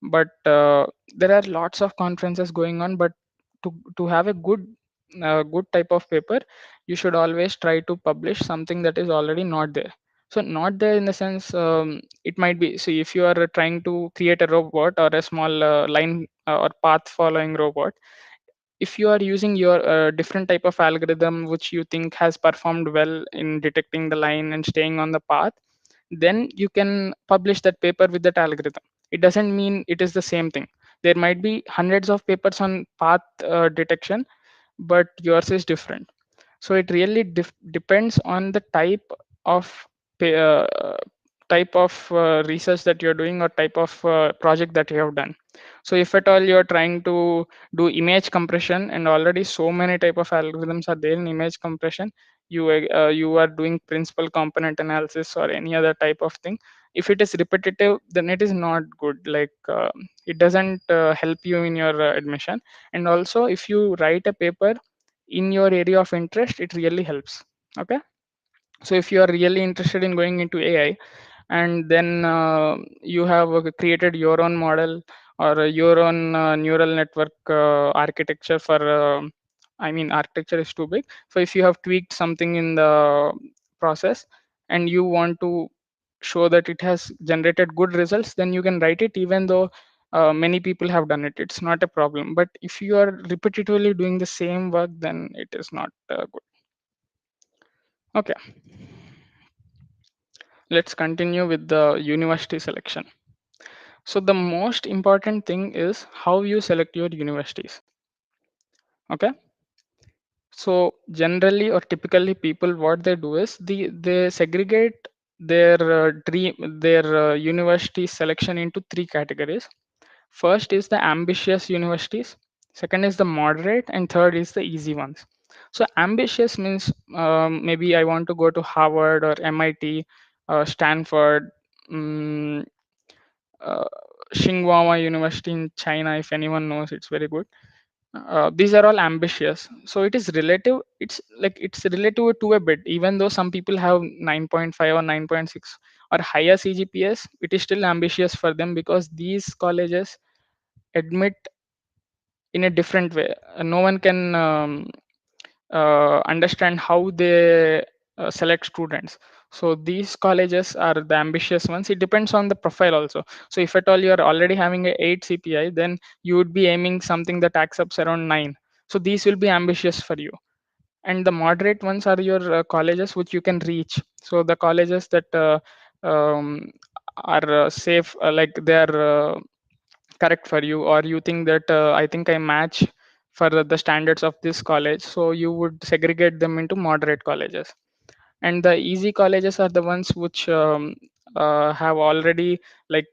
But there are lots of conferences going on, but to have a good type of paper, you should always try to publish something that is already not there. So not there in the sense, it might be, see, if you are trying to create a robot or a small line or path following robot, if you are using your different type of algorithm which you think has performed well in detecting the line and staying on the path, then you can publish that paper with that algorithm. It doesn't mean it is the same thing. There might be hundreds of papers on path detection, but yours is different. So it really depends on the of pa- uh, type of research that you're doing, or type of project that you have done. So if at all you're trying to do image compression, and already so many type of algorithms are there in image compression, you are doing principal component analysis or any other type of thing. If it is repetitive, then it is not good. Like it doesn't help you in your admission. And also, if you write a paper in your area of interest, it really helps. Okay. So if you are really interested in going into AI, and then you have created your own model, or your own neural network architecture for architecture is too big. So if you have tweaked something in the process, and you want to show that it has generated good results, then you can write it, even though Many people have done it. It's not a problem. But if you are repetitively doing the same work, then it is not good. Okay, let's continue with the university selection. So the most important thing is how you select your universities. Okay, so generally or typically people what they do is they segregate their university selection into three categories. First is the ambitious universities, second is the moderate, and third is the easy ones. So ambitious means maybe I want to go to Harvard or MIT, Stanford, um, uh, Tsinghua University in China. If anyone knows, it's very good. These are all ambitious, so it is relative. It's like it's relative to a bit. Even though some people have 9.5 or 9.6 or higher CGPS, it is still ambitious for them because these colleges admit in a different way. No one can understand how they select students. So these colleges are the ambitious ones. It depends on the profile also. So if at all you are already having a 8 CPI, then you would be aiming something that accepts around 9. So these will be ambitious for you. And the moderate ones are your colleges which you can reach. So the colleges that um, are safe, like they are correct for you, or you think that I think I match for the standards of this college, so you would segregate them into moderate colleges. And the easy colleges are the ones which have already, like,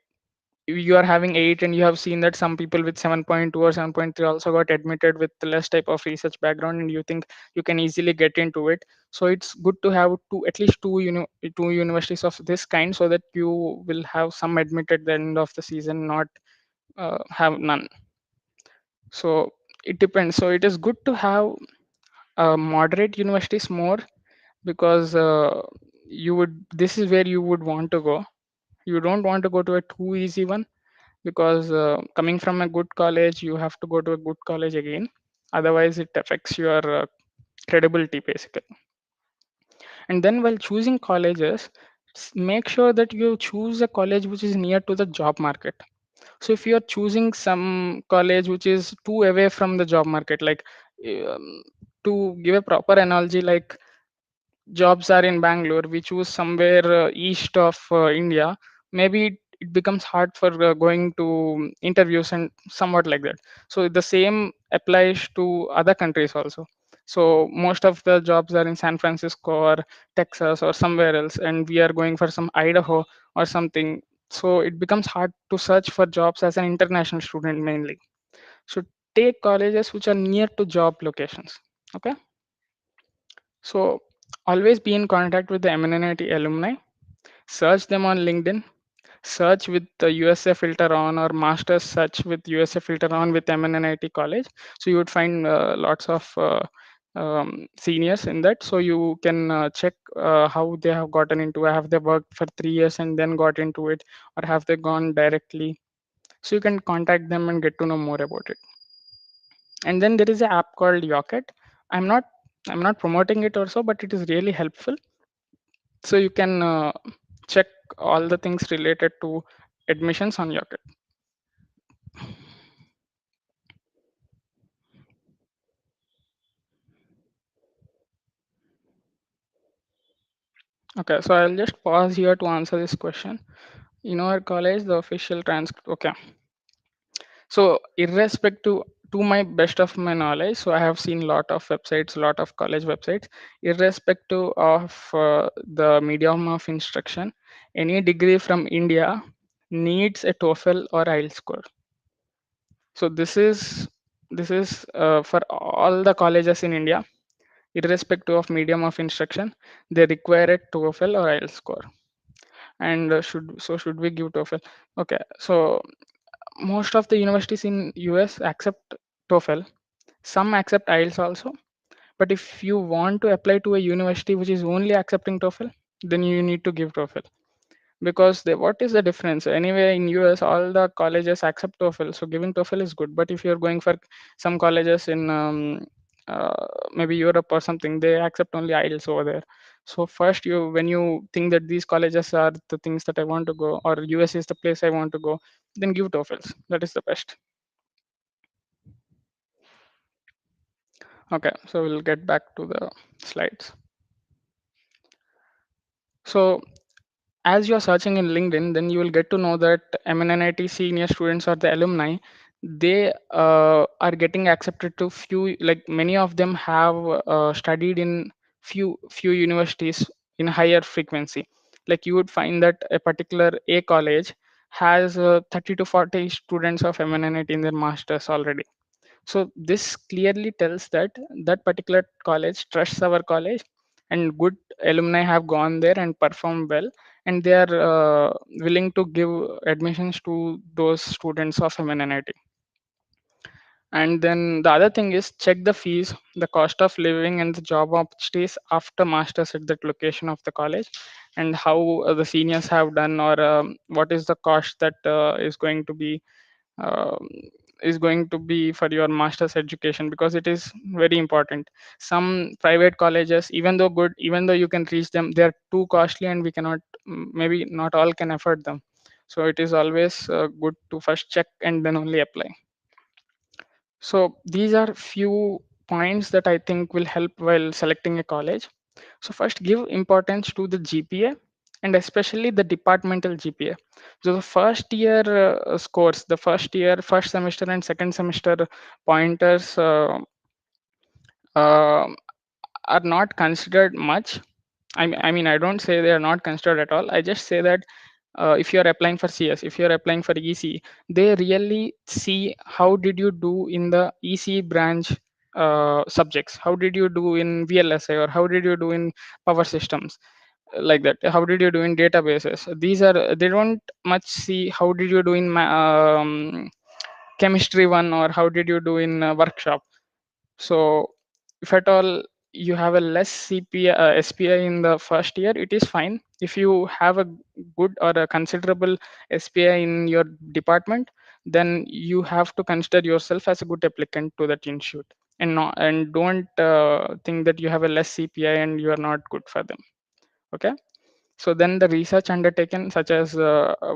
you are having 8 and you have seen that some people with 7.2 or 7.3 also got admitted with less type of research background, and you think you can easily get into it. So it's good to have two, at least two universities of this kind, so that you will have some admitted at the end of the season, not have none. So it depends. So it is good to have moderate universities more, because you would this is where you would want to go. You don't want to go to a too easy one, because coming from a good college, you have to go to a good college again. Otherwise it affects your credibility basically. And then while choosing colleges, make sure that you choose a college which is near to the job market. So if you're choosing some college which is too away from the job market, like, um, to give a proper analogy, like jobs are in Bangalore, we choose somewhere east of India, maybe it becomes hard for going to interviews and somewhat like that. So the same applies to other countries also. So most of the jobs are in San Francisco or Texas or somewhere else, and we are going for some Idaho or something. So it becomes hard to search for jobs as an international student mainly. So take colleges which are near to job locations. Okay. So always be in contact with the MNNIT alumni. Search them on LinkedIn. Search with the USA filter on, or master's search with USA filter on with MNNIT college. So you would find lots of seniors in that. So you can check how they have gotten into it. Have they worked for 3 years and then got into it, or have they gone directly? So you can contact them and get to know more about it. And then there is an app called Yocket. I'm not I'm not promoting it also, but it is really helpful. So you can check all the things related to admissions on Yocket. Okay, so I'll just pause here to answer this question. In our college, the official transcript. Okay, so irrespective, to my best of my knowledge, so I have seen lot of websites, lot of college websites. Irrespective of the medium of instruction, any degree from India needs a TOEFL or IELTS score. So this is for all the colleges in India, irrespective of medium of instruction, they require a TOEFL or IELTS score. And should we give TOEFL? Okay, so most of the universities in US accept TOEFL. Some accept IELTS also. But if you want to apply to a university which is only accepting TOEFL, then you need to give TOEFL. Because what is the difference? Anyway, in US, all the colleges accept TOEFL, so giving TOEFL is good. But if you're going for some colleges in maybe Europe or something, they accept only IELTS over there. So first, when you think that these colleges are the things that I want to go, or US is the place I want to go, then give TOEFLs. That is the best. Okay, so we'll get back to the slides. So as you're searching in LinkedIn, then you will get to know that MNNIT senior students or the alumni, they are getting accepted to few, like many of them have studied in few universities in higher frequency. Like you would find that a particular A college has 30 to 40 students of MNNIT in their masters already. So this clearly tells that that particular college trusts our college, and good alumni have gone there and performed well, and they are willing to give admissions to those students of MNNIT. And then the other thing is check the fees, the cost of living, and the job opportunities after masters at that location of the college, and how the seniors have done, or what is the cost that um, is going to be for your master's education, because it is very important. Some private colleges, even though good, even though you can reach them, they are too costly and we cannot, maybe not all can afford them. So it is always good to first check and then only apply. So these are few points that I think will help while selecting a college. So first, give importance to the GPA, and especially the departmental GPA. So the first year scores, the first year, first semester and second semester pointers uh, are not considered much. I don't say they are not considered at all. I just say that if you are applying for CS, if you are applying for EC, they really see how did you do in the EC branch subjects, how did you do in VLSI, or how did you do in power systems, like that. How did you do in databases? These are, they don't much see how did you do in chemistry one, or how did you do in workshop. So if at all you have a less SPI in the first year, it is fine. If you have a good or a considerable SPI in your department, then you have to consider yourself as a good applicant to that institute, and not, and don't think that you have a less CPI and you are not good for them. Okay. So then the research undertaken, such as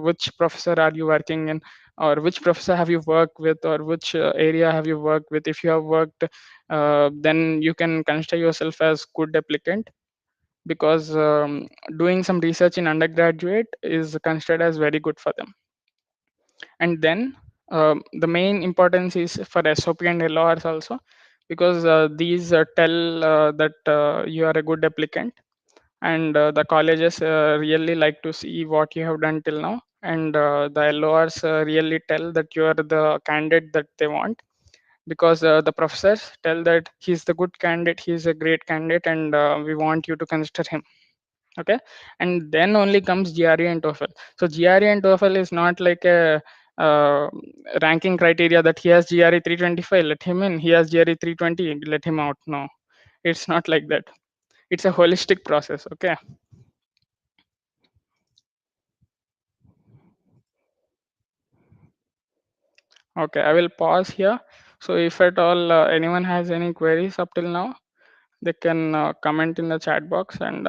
which professor are you working in, or which professor have you worked with, or which area have you worked with. If you have worked, then you can consider yourself as good applicant, because doing some research in undergraduate is considered as very good for them. And then the main importance is for SOP and LORs also, because these tell that you are a good applicant, and the colleges really like to see what you have done till now, and the LORs really tell that you are the candidate that they want, because the professors tell that he's the good candidate, he's a great candidate, and we want you to consider him. Okay. And then only comes GRE and TOEFL. So GRE and TOEFL is not like a uh, ranking criteria that he has GRE 325, let him in, he has GRE 320, let him out. No, it's not like that. It's a holistic process. Okay. Okay, I will pause here. So if at all anyone has any queries up till now, they can comment in the chat box, and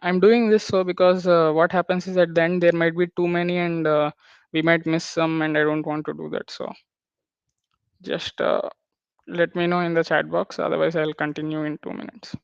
I'm doing this so because what happens is at the end there might be too many, and we might miss some, and I don't want to do that. So just let me know in the chat box. Otherwise, I'll continue in 2 minutes.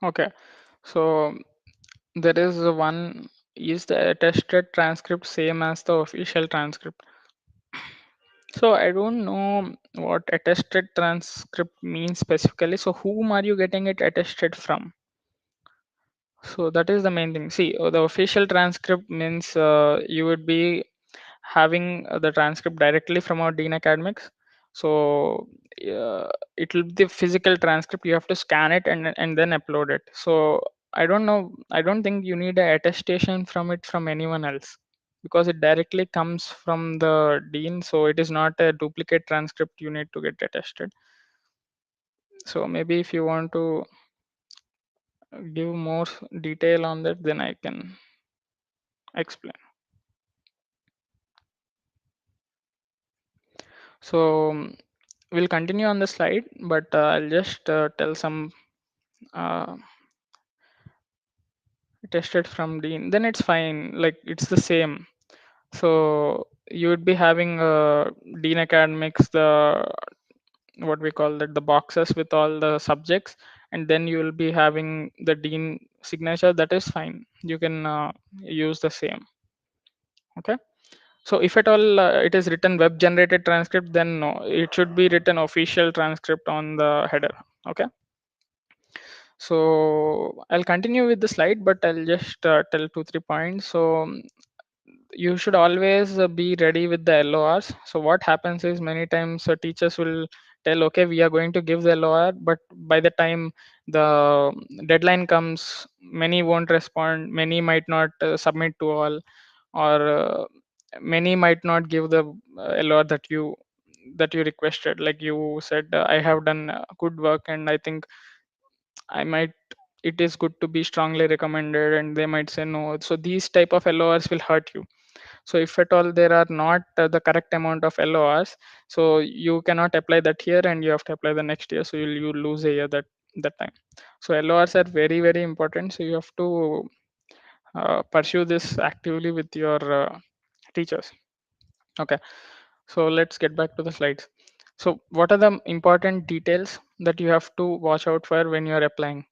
Okay. So there is one, is the attested transcript same as the official transcript? So I don't know what attested transcript means specifically. So whom are you getting it attested from? So that is the main thing. See, the official transcript means you would be having the transcript directly from our Dean Academics. So it will be the physical transcript. You have to scan it and then upload it. So I don't know. I don't think you need a attestation from it from anyone else, because it directly comes from the dean. So it is not a duplicate transcript you need to get attested. So maybe if you want to give more detail on that, then I can explain. So we'll continue on the slide, but I'll just tell some uh, tested from Dean. Then it's fine. Like it's the same. So you would be having Dean Academics, the what we call that, the boxes with all the subjects, and then you will be having the Dean signature. That is fine. You can use the same. Okay. So if at all it is written web generated transcript, then no, it should be written official transcript on the header. Okay. So I'll continue with the slide, but I'll just tell 2 3 points. So you should always be ready with the LORs. So what happens is many times teachers will tell, okay, we are going to give the LOR, but by the time the deadline comes, many won't respond, many might not submit to all, or many might not give the LOR that you requested. Like you said, I have done good work, and I think I might, it is good to be strongly recommended, and they might say no. So these type of LORs will hurt you. So if at all there are not the correct amount of LORs, so you cannot apply that year, and you have to apply the next year. So you lose a year that time. So LORs are very very important. So you have to pursue this actively with your teachers. Okay. So let's get back to the slides. So what are the important details that you have to watch out for when you are applying?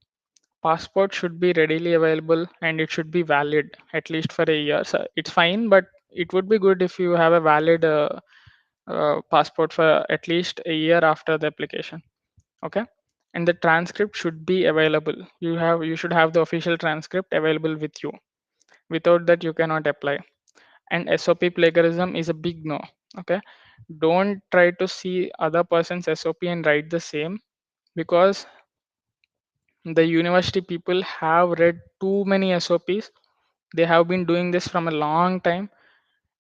Passport should be readily available, and it should be valid at least for a year. So it's fine, but it would be good if you have a valid passport for at least a year after the application. Okay. And the transcript should be available. You should have the official transcript available with you. Without that, you cannot apply. And SOP plagiarism is a big no. Okay. Don't try to see other person's SOP and write the same, because the university people have read too many SOPs. They have been doing this from a long time,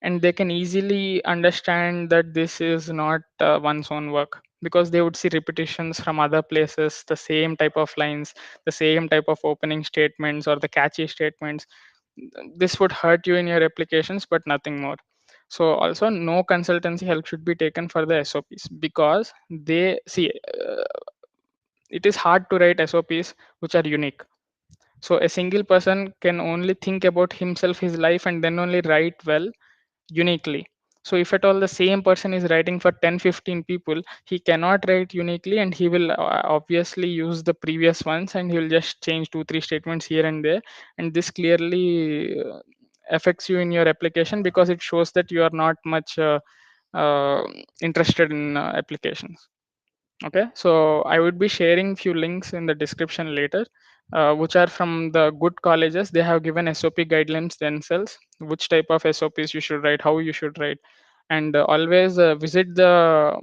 and they can easily understand that this is not one's own work, because they would see repetitions from other places, the same type of lines, the same type of opening statements or the catchy statements. This would hurt you in your applications, but nothing more. So also, no consultancy help should be taken for the SOPs, because they see, it is hard to write SOPs which are unique. So a single person can only think about himself, his life, and then only write well uniquely. So if at all the same person is writing for 10 15 people, he cannot write uniquely, and he will obviously use the previous ones, and he will just change 2 3 statements here and there. And this clearly affects you in your application, because it shows that you are not much uh, interested in applications. Okay, so I would be sharing few links in the description later, which are from the good colleges. They have given SOP guidelines themselves, which type of SOPs you should write, how you should write. And always visit the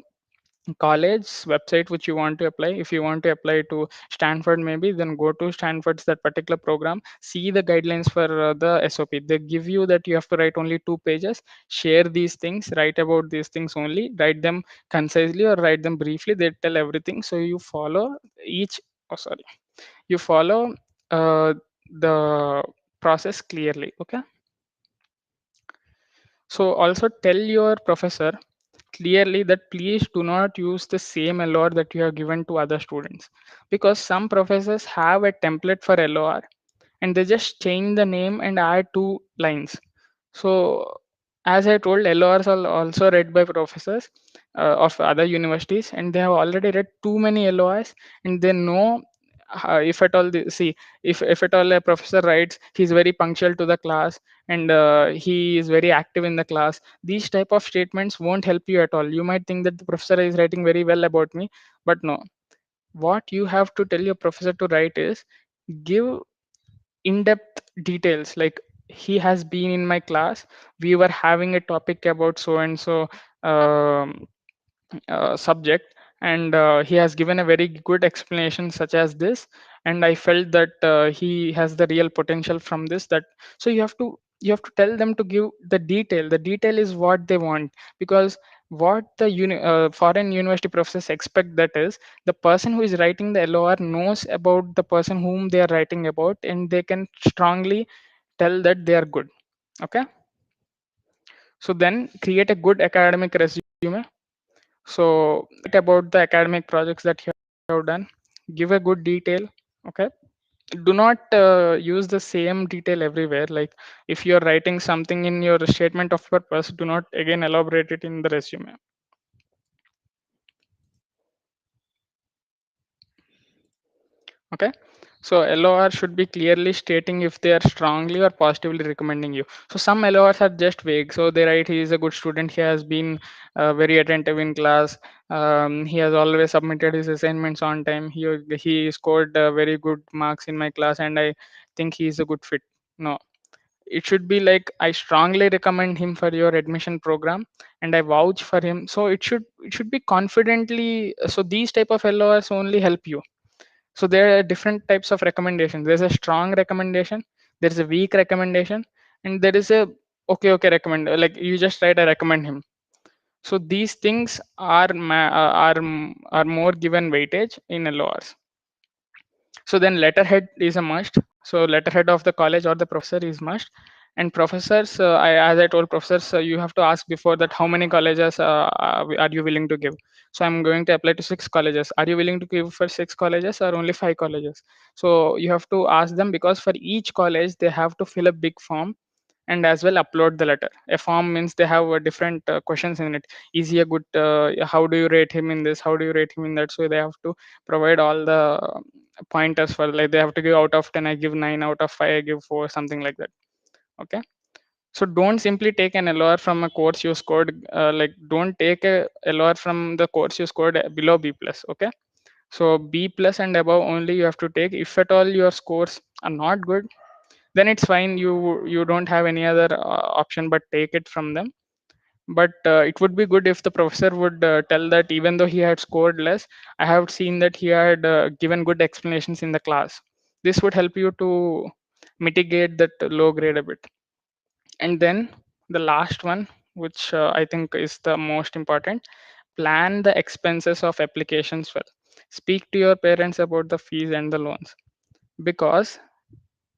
college website which you want to apply. If you want to apply to Stanford, maybe, then go to Stanford's that particular program, see the guidelines for the SOP. They give you that you have to write only 2 pages, share these things, write about these things only, write them concisely or write them briefly. They tell everything, so you follow each, oh sorry, you follow uh, the process clearly. Okay. So also tell your professor clearly that please do not use the same LOR that you have given to other students, because some professors have a template for LOR, and they just change the name and add 2 lines. So as I told, LORs are also read by professors of other universities, and they have already read too many LORs, and they know if at all see, if at all a professor writes he's very punctual to the class and he is very active in the class, these type of statements won't help you at all. You might think that the professor is writing very well about me, but no. What you have to tell your professor to write is give in-depth details, like he has been in my class, we were having a topic about so and so um, subject, and he has given a very good explanation such as this, and I felt that he has the real potential from this, that. So you have to tell them to give the detail. The detail is what they want, because what the foreign university professors expect, that is the person who is writing the LOR knows about the person whom they are writing about, and they can strongly tell that they are good. Okay, so then create a good academic resume. So about the academic projects that you have done, give a good detail. Okay, do not use the same detail everywhere. Like if you're writing something in your statement of purpose, do not again elaborate it in the resume. Okay, so LOR should be clearly stating if they are strongly or positively recommending you. So some LORs are just vague. So they write he is a good student, he has been very attentive in class, he has always submitted his assignments on time, he scored very good marks in my class, and I think he is a good fit. No, it should be like I strongly recommend him for your admission program, and I vouch for him. So it should be confidently. So these type of LORs only help you. So there are different types of recommendations. There's a strong recommendation, there's a weak recommendation, and there is a okay recommend, like you just write I recommend him. So these things are more given weightage in LORs. So then letterhead is a must. So letterhead of the college or the professor is must. And professors, as I told professors, you have to ask before that how many colleges are you willing to give. So I'm going to apply to 6 colleges. Are you willing to give for 6 colleges or only 5 colleges? So you have to ask them, because for each college they have to fill a big form and as well upload the letter. A form means they have different questions in it. Is he a good? How do you rate him in this? How do you rate him in that? So they have to provide all the pointers for, like they have to give out of 10, I give 9, out of 5 I give 4, something like that. Okay, so don't simply take an LOR from a course you scored, like don't take a LOR from the course you scored below B plus. Okay, so B plus and above only you have to take. If at all your scores are not good, then it's fine, you don't have any other option but take it from them. But it would be good if the professor would tell that even though he had scored less, I have seen that he had given good explanations in the class. This would help you to mitigate that low grade a bit. And then the last one, which I think is the most important: plan the expenses of applications well. Speak to your parents about the fees and the loans, because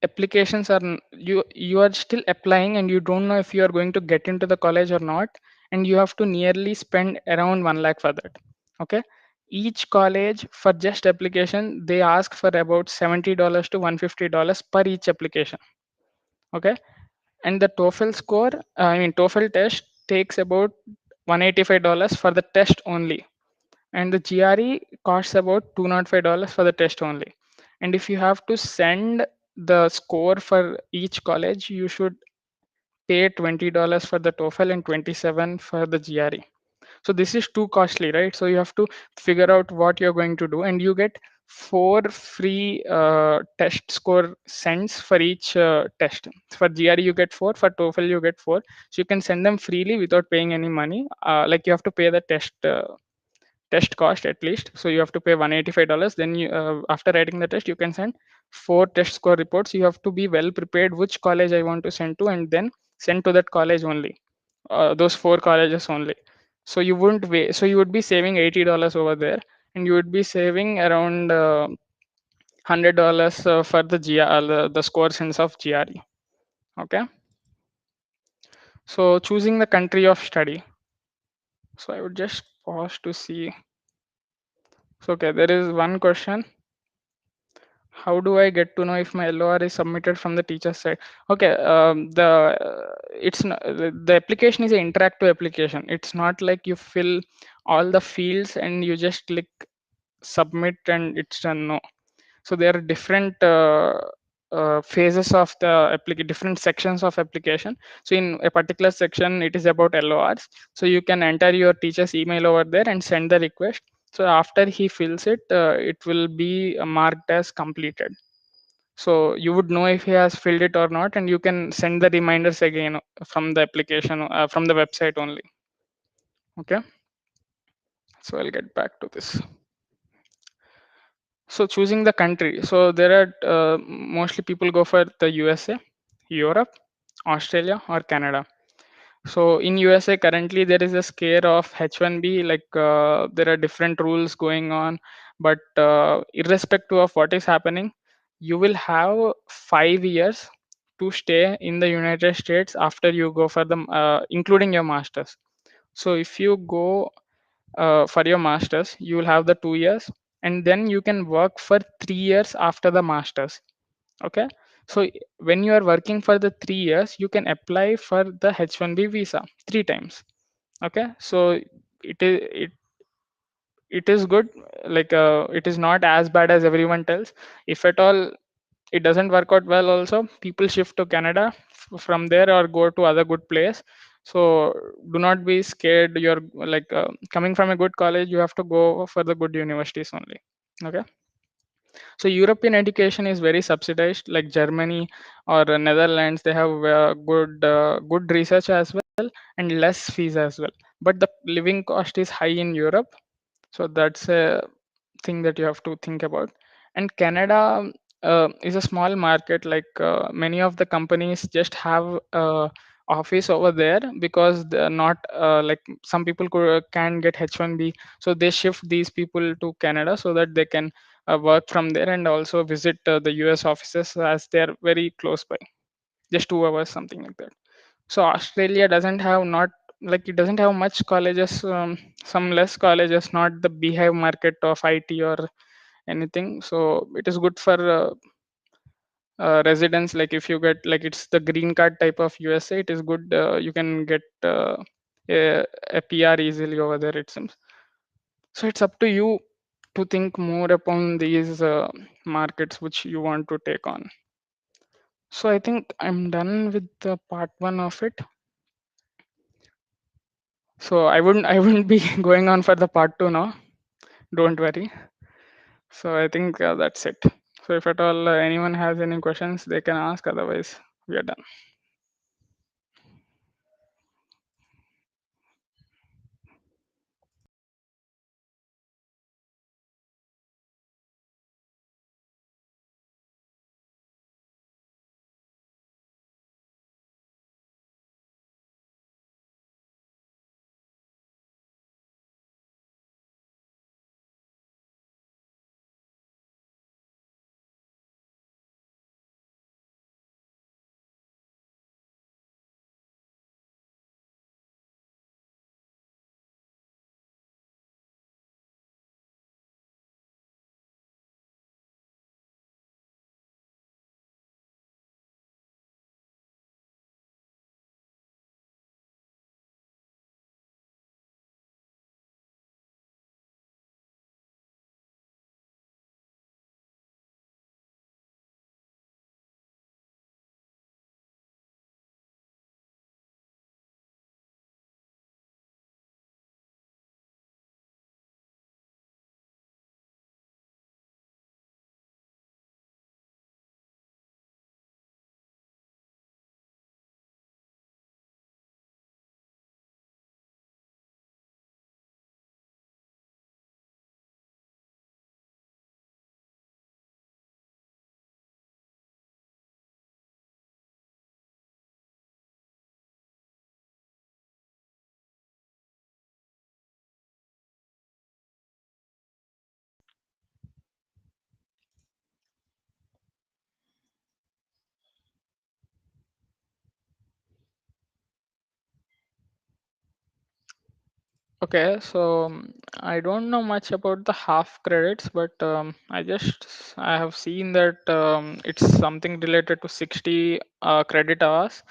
applications are you are still applying and you don't know if you are going to get into the college or not, and you have to nearly spend around 1 lakh for that. Okay, each college for just application they ask for about $70 to $150 per each application. Okay, and the TOEFL score, TOEFL test takes about $185 for the test only, and the GRE costs about $205 for the test only. And if you have to send the score for each college, you should pay $20 for the TOEFL and 27 for the GRE. So this is too costly, right? So you have to figure out what you're going to do, and you get 4 free test score sends for each test. For GRE you get 4, for TOEFL you get 4. So you can send them freely without paying any money. Like you have to pay the test cost at least, so you have to pay $185. Then you, after writing the test, you can send 4 test score reports. You have to be well prepared which college I want to send to, and then send to that college only, those 4 colleges only. So you wouldn't wait, so you would be saving $80 over there, and you would be saving around $100 for the the score sense of GRE. Okay, so choosing the country of study. So I would just pause to see. So okay, there is one question: how do I get to know if my LOR is submitted from the teacher's side? Okay, it's not, the application is an interactive application. It's not like you fill all the fields and you just click submit and it's done. No. So there are different phases of the different sections of application. So in a particular section, it is about LORs. So you can enter your teacher's email over there and send the request. So after he fills it, it will be marked as completed. So you would know if he has filled it or not, and you can send the reminders again from the application, from the website only. Okay. So I'll get back to this. So choosing the country. So there are mostly people go for the USA, Europe, Australia, or Canada. So in USA currently there is a scare of H1B. Like there are different rules going on, but irrespective of what is happening, you will have 5 years to stay in the United States after you go for the including your masters. So if you go for your masters, you will have the 2 years, and then you can work for 3 years after the masters. Okay. So when you are working for the 3 years, you can apply for the H1B visa 3 times. Okay. So it is good. Like it is not as bad as everyone tells. If at all it doesn't work out well, also people shift to Canada from there, or go to other good place. So do not be scared. You're like coming from a good college, you have to go for the good universities only. Okay. So European education is very subsidized, like Germany or Netherlands. They have good research as well, and less fees as well. But the living cost is high in Europe, so that's a thing that you have to think about. And Canada is a small market. Like many of the companies just have office over there, because they're not like some people can get H1B, so they shift these people to Canada so that they can work from there, and also visit the US offices, as they're very close by, just 2 hours, something like that. So Australia doesn't have, not like it doesn't have much colleges, some less colleges, not the beehive market of IT or anything. So it is good for residents. Like if you get, like it's the green card type of USA, it is good. You can get a PR easily over there, it seems. So it's up to you to think more upon these markets which you want to take on. So I think I'm done with the part one of it. So I wouldn't be going on for the part two now. Don't worry. So I think that's it. So if at all anyone has any questions, they can ask. Otherwise, we are done. Okay, so I don't know much about the half credits, but I have seen that it's something related to 60 credit hours.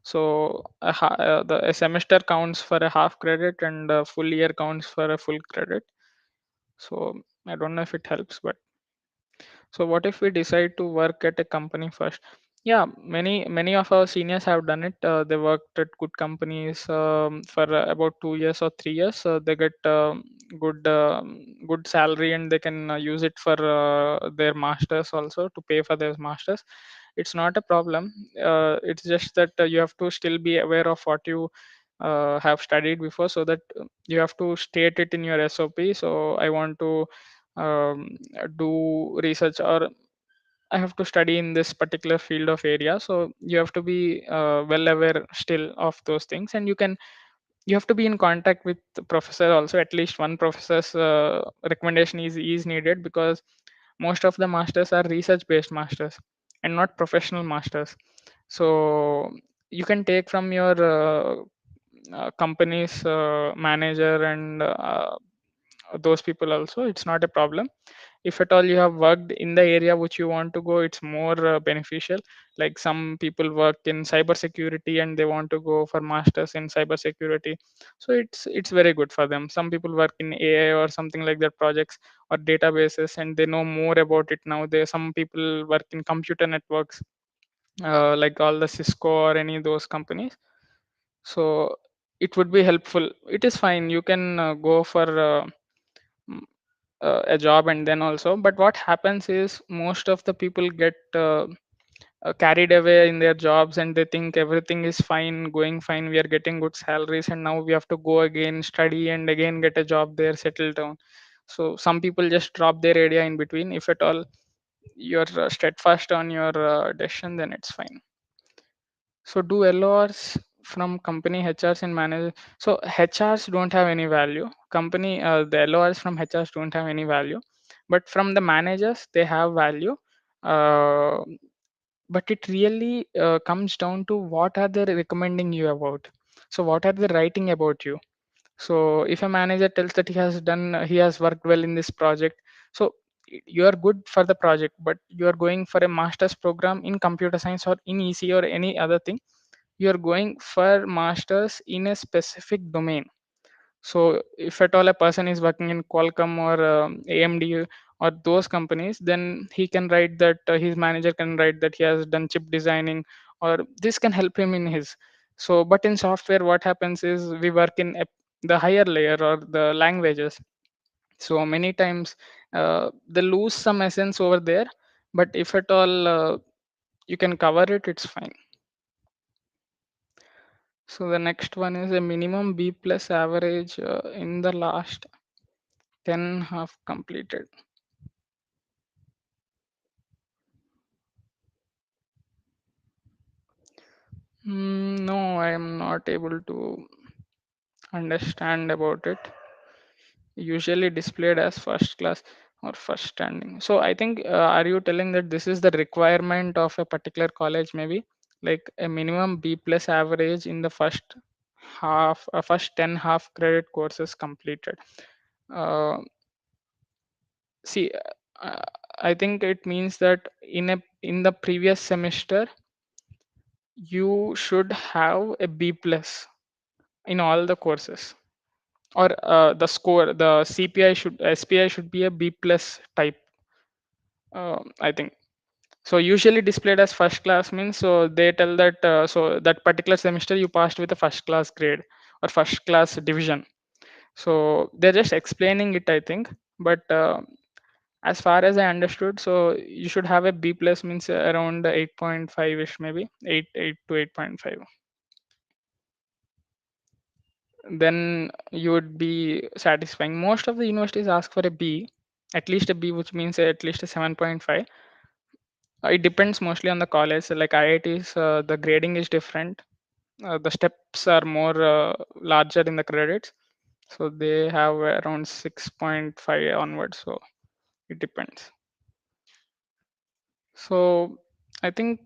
So a semester counts for a half credit, and a full year counts for a full credit. So I don't know if it helps, but So what if we decide to work at a company first? Yeah, many of our seniors have done it. They worked at good companies for about 2 years or 3 years. So they get good good salary, and they can use it for their masters also, to pay for their masters. It's not a problem. It's just that you have to still be aware of what you have studied before, so that you have to state it in your SOP. So I want to do research, or I have to study in this particular field of area. So you have to be well aware still of those things, and you have to be in contact with the professor also. At least one professor's recommendation is needed, because most of the masters are research based masters and not professional masters. So you can take from your company's manager and those people also. It's not a problem. If at all you have worked in the area which you want to go, it's more beneficial. Like some people work in cybersecurity and they want to go for masters in cybersecurity, so it's very good for them. Some people work in AI or something like that, projects or databases, and they know more about it now. There some people work in computer networks, like all the Cisco or any of those companies. So it would be helpful. It is fine, you can go for mm, a job and then also. But what happens is most of the people get carried away in their jobs, and they think everything is fine, going fine, we are getting good salaries, and now we have to go again study and again get a job there, settle down. So some people just drop their area in between. If at all you're steadfast on your decision, then it's fine. So do LORs from company HRs and managers? So HRs don't have any value. Company the LORs from HRs don't have any value, but from the managers they have value. Uh, but it really comes down to what are they recommending you about. So what are they writing about you? So if a manager tells that he has worked well in this project, so you are good for the project, but you are going for a master's program in computer science or in EC or any other thing. You are going for masters in a specific domain. So if at all a person is working in Qualcomm or AMD or those companies, then he can write that, his manager can write that he has done chip designing, or this can help him in his. So but in software what happens is we work in the higher layer or the languages. So many times they lose some essence over there. But if at all you can cover it, it's fine. So the next one is a minimum B plus average in the last 10 have completed. No, I am not able to understand about it. Usually displayed as first class or first standing. So I think, are you telling that this is the requirement of a particular college, maybe? Like a minimum B plus average in the first half, first 10 half credit courses completed. Uh, See, I think it means that in the previous semester you should have a B plus in all the courses, or the score, the CPI should SPI should be a B plus type. I think so. Usually displayed as first class means, so they tell that so that particular semester you passed with a first class grade or first class division. So they're just explaining it, I think. But as far as I understood, so you should have a B plus means around 8.5 ish, maybe 8 to 8.5. Then you would be satisfying. Most of the universities ask for a B, at least a B, which means at least a 7.5. It depends mostly on the college. So like IITs, the grading is different. The steps are more larger in the credits, so they have around 6.5 onwards. So it depends. So I think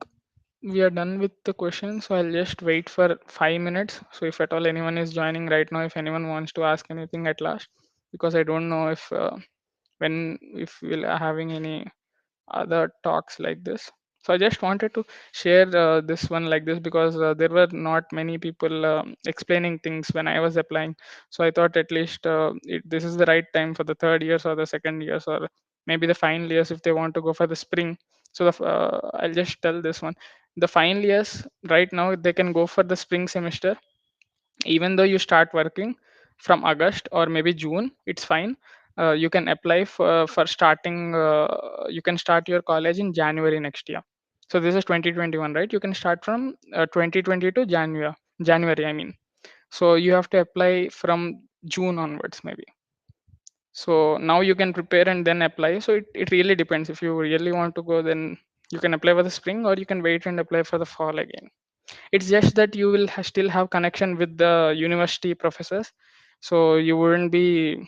we are done with the questions. So I'll just wait for 5 minutes. So if at all anyone is joining right now, if anyone wants to ask anything at last, because I don't know if when if we'll having any other talks like this. So I just wanted to share this one like this, because there were not many people explaining things when I was applying. So I thought at least this is the right time for the third years or the second years or maybe the final years if they want to go for the spring. So I'll just tell this one. The final years right now they can go for the spring semester, even though you start working from August or maybe June, it's fine. You can apply for starting. You can start your college in January next year. So this is 2021, right? You can start from 2022 January, I mean. So you have to apply from June onwards, maybe. So now you can prepare and then apply. So it really depends. If you really want to go, then you can apply for the spring, or you can wait and apply for the fall again. It's just that you will still have connection with the university professors, so you wouldn't be.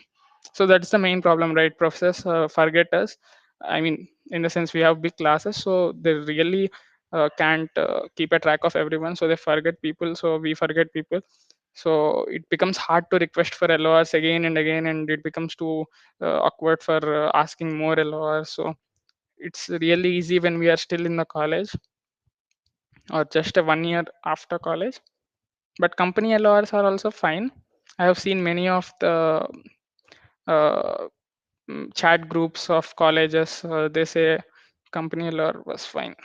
So that's the main problem, right? Professors forget us. I mean, in the sense we have big classes, so they really can't keep a track of everyone, so they forget people, so we forget people. So it becomes hard to request for LORs again and again, and it becomes too awkward for asking more LORs. So it's really easy when we are still in the college or just a 1 year after college. But company LORs are also fine. I have seen many of the uh, chat groups of colleges. They say company LOR was fine.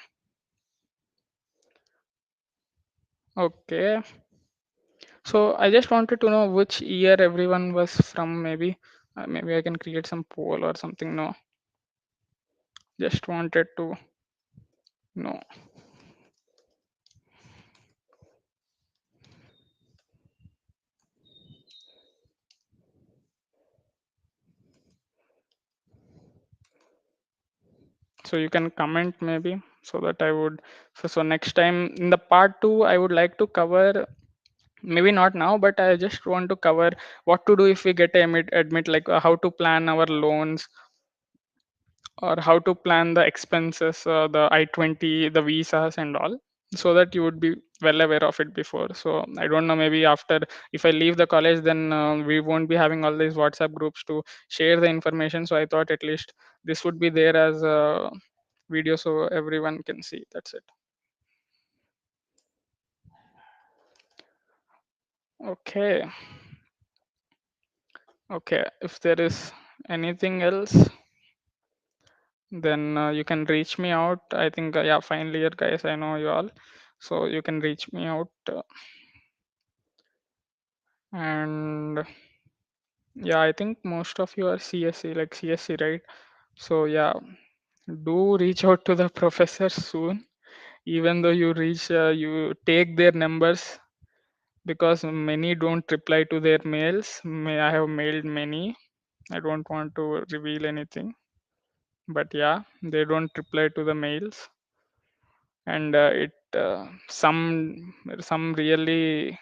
Okay. So I just wanted to know which year everyone was from. Maybe I can create some poll or something. No, just wanted to know. So you can comment maybe, so that I would. So next time in the part two, I would like to cover, maybe not now, but I just want to cover what to do if we get a admit, like how to plan our loans, or how to plan the expenses, the I-20, the visas and all, so that you would be well aware of it before. So I don't know, maybe after, if I leave the college, then we won't be having all these WhatsApp groups to share the information. So I thought at least this would be there as a video so everyone can see. That's it. Okay. Okay, if there is anything else, then you can reach me out. I think, yeah, final year guys, I know you all, so you can reach me out. And yeah, I think most of you are CSC, like CSC, right? So yeah, do reach out to the professor soon, even though you take their numbers, because many don't reply to their mails. I have mailed many. I don't want to reveal anything, but yeah, they don't reply to the mails. And it some really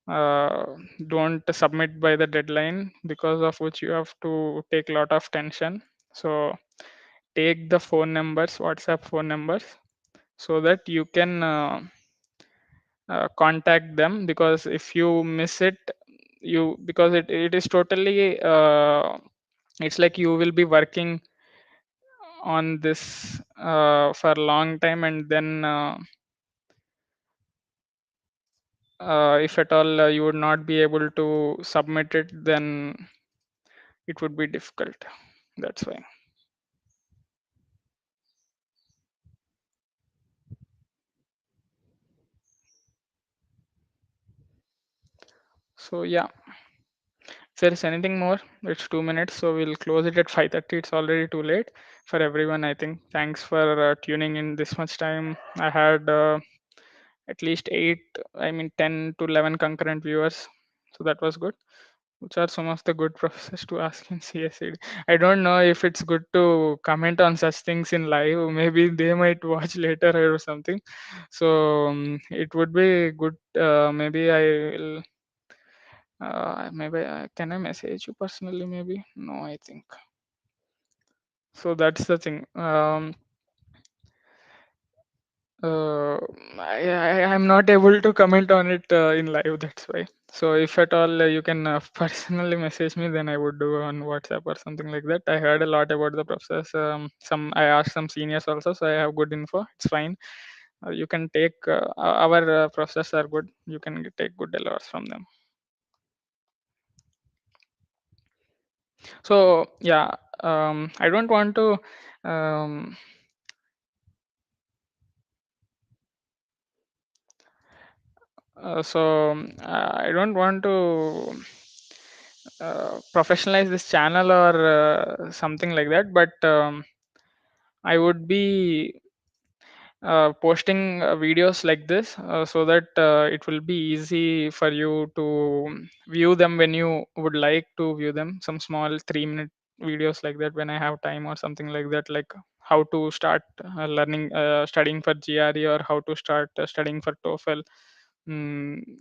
uh, don't submit by the deadline, because of which you have to take a lot of tension. So take the phone numbers, WhatsApp phone numbers, so that you can contact them, because if you miss it, because it is totally it's like you will be working on this for a long time, and then if at all you would not be able to submit it, then it would be difficult. That's why. So yeah, if there is anything more, it's 2 minutes, so we'll close it at 5:30. It's already too late for everyone, I think. Thanks for tuning in this much time. I had at least 10 to 11 concurrent viewers, so that was good. Which are some of the good professors to ask in CSED? I don't know if it's good to comment on such things in live. Maybe they might watch later or something. So it would be good. Maybe I will. Maybe can I message you personally? Maybe no. I think so. That's the thing. Uh, I'm not able to comment on it in live. That's why. So if at all you can personally message me, then I would do on WhatsApp or something like that. I heard a lot about the process. Some I asked some seniors also, so I have good info. It's fine. You can take our process are good. You can take good LRs from them. So yeah, I don't want to. Um, I don't want to professionalize this channel or something like that, but I would be posting videos like this so that it will be easy for you to view them when you would like to view them. Some small 3-minute videos like that when I have time or something like that, like how to start learning studying for GRE, or how to start studying for TOEFL.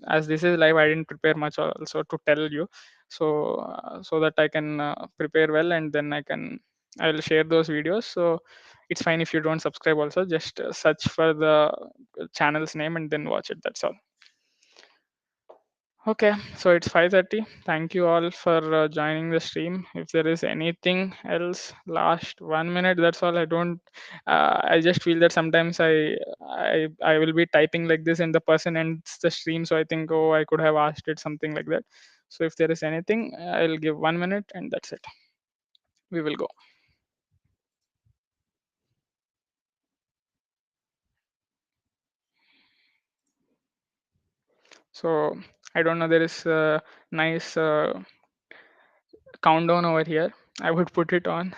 As this is live, I didn't prepare much also to tell you, so that I can prepare well, and then I will share those videos. So it's fine if you don't subscribe also, just search for the channel's name and then watch it, that's all. Okay, so it's 5:30. Thank you all for joining the stream. If there is anything else, last 1 minute, that's all. I don't I just feel that sometimes I will be typing like this and the person ends the stream, so I think, oh, I could have asked it, something like that. So if there is anything, I'll give 1 minute and that's it. We will go. So I don't know, there is a nice countdown over here. I would put it on.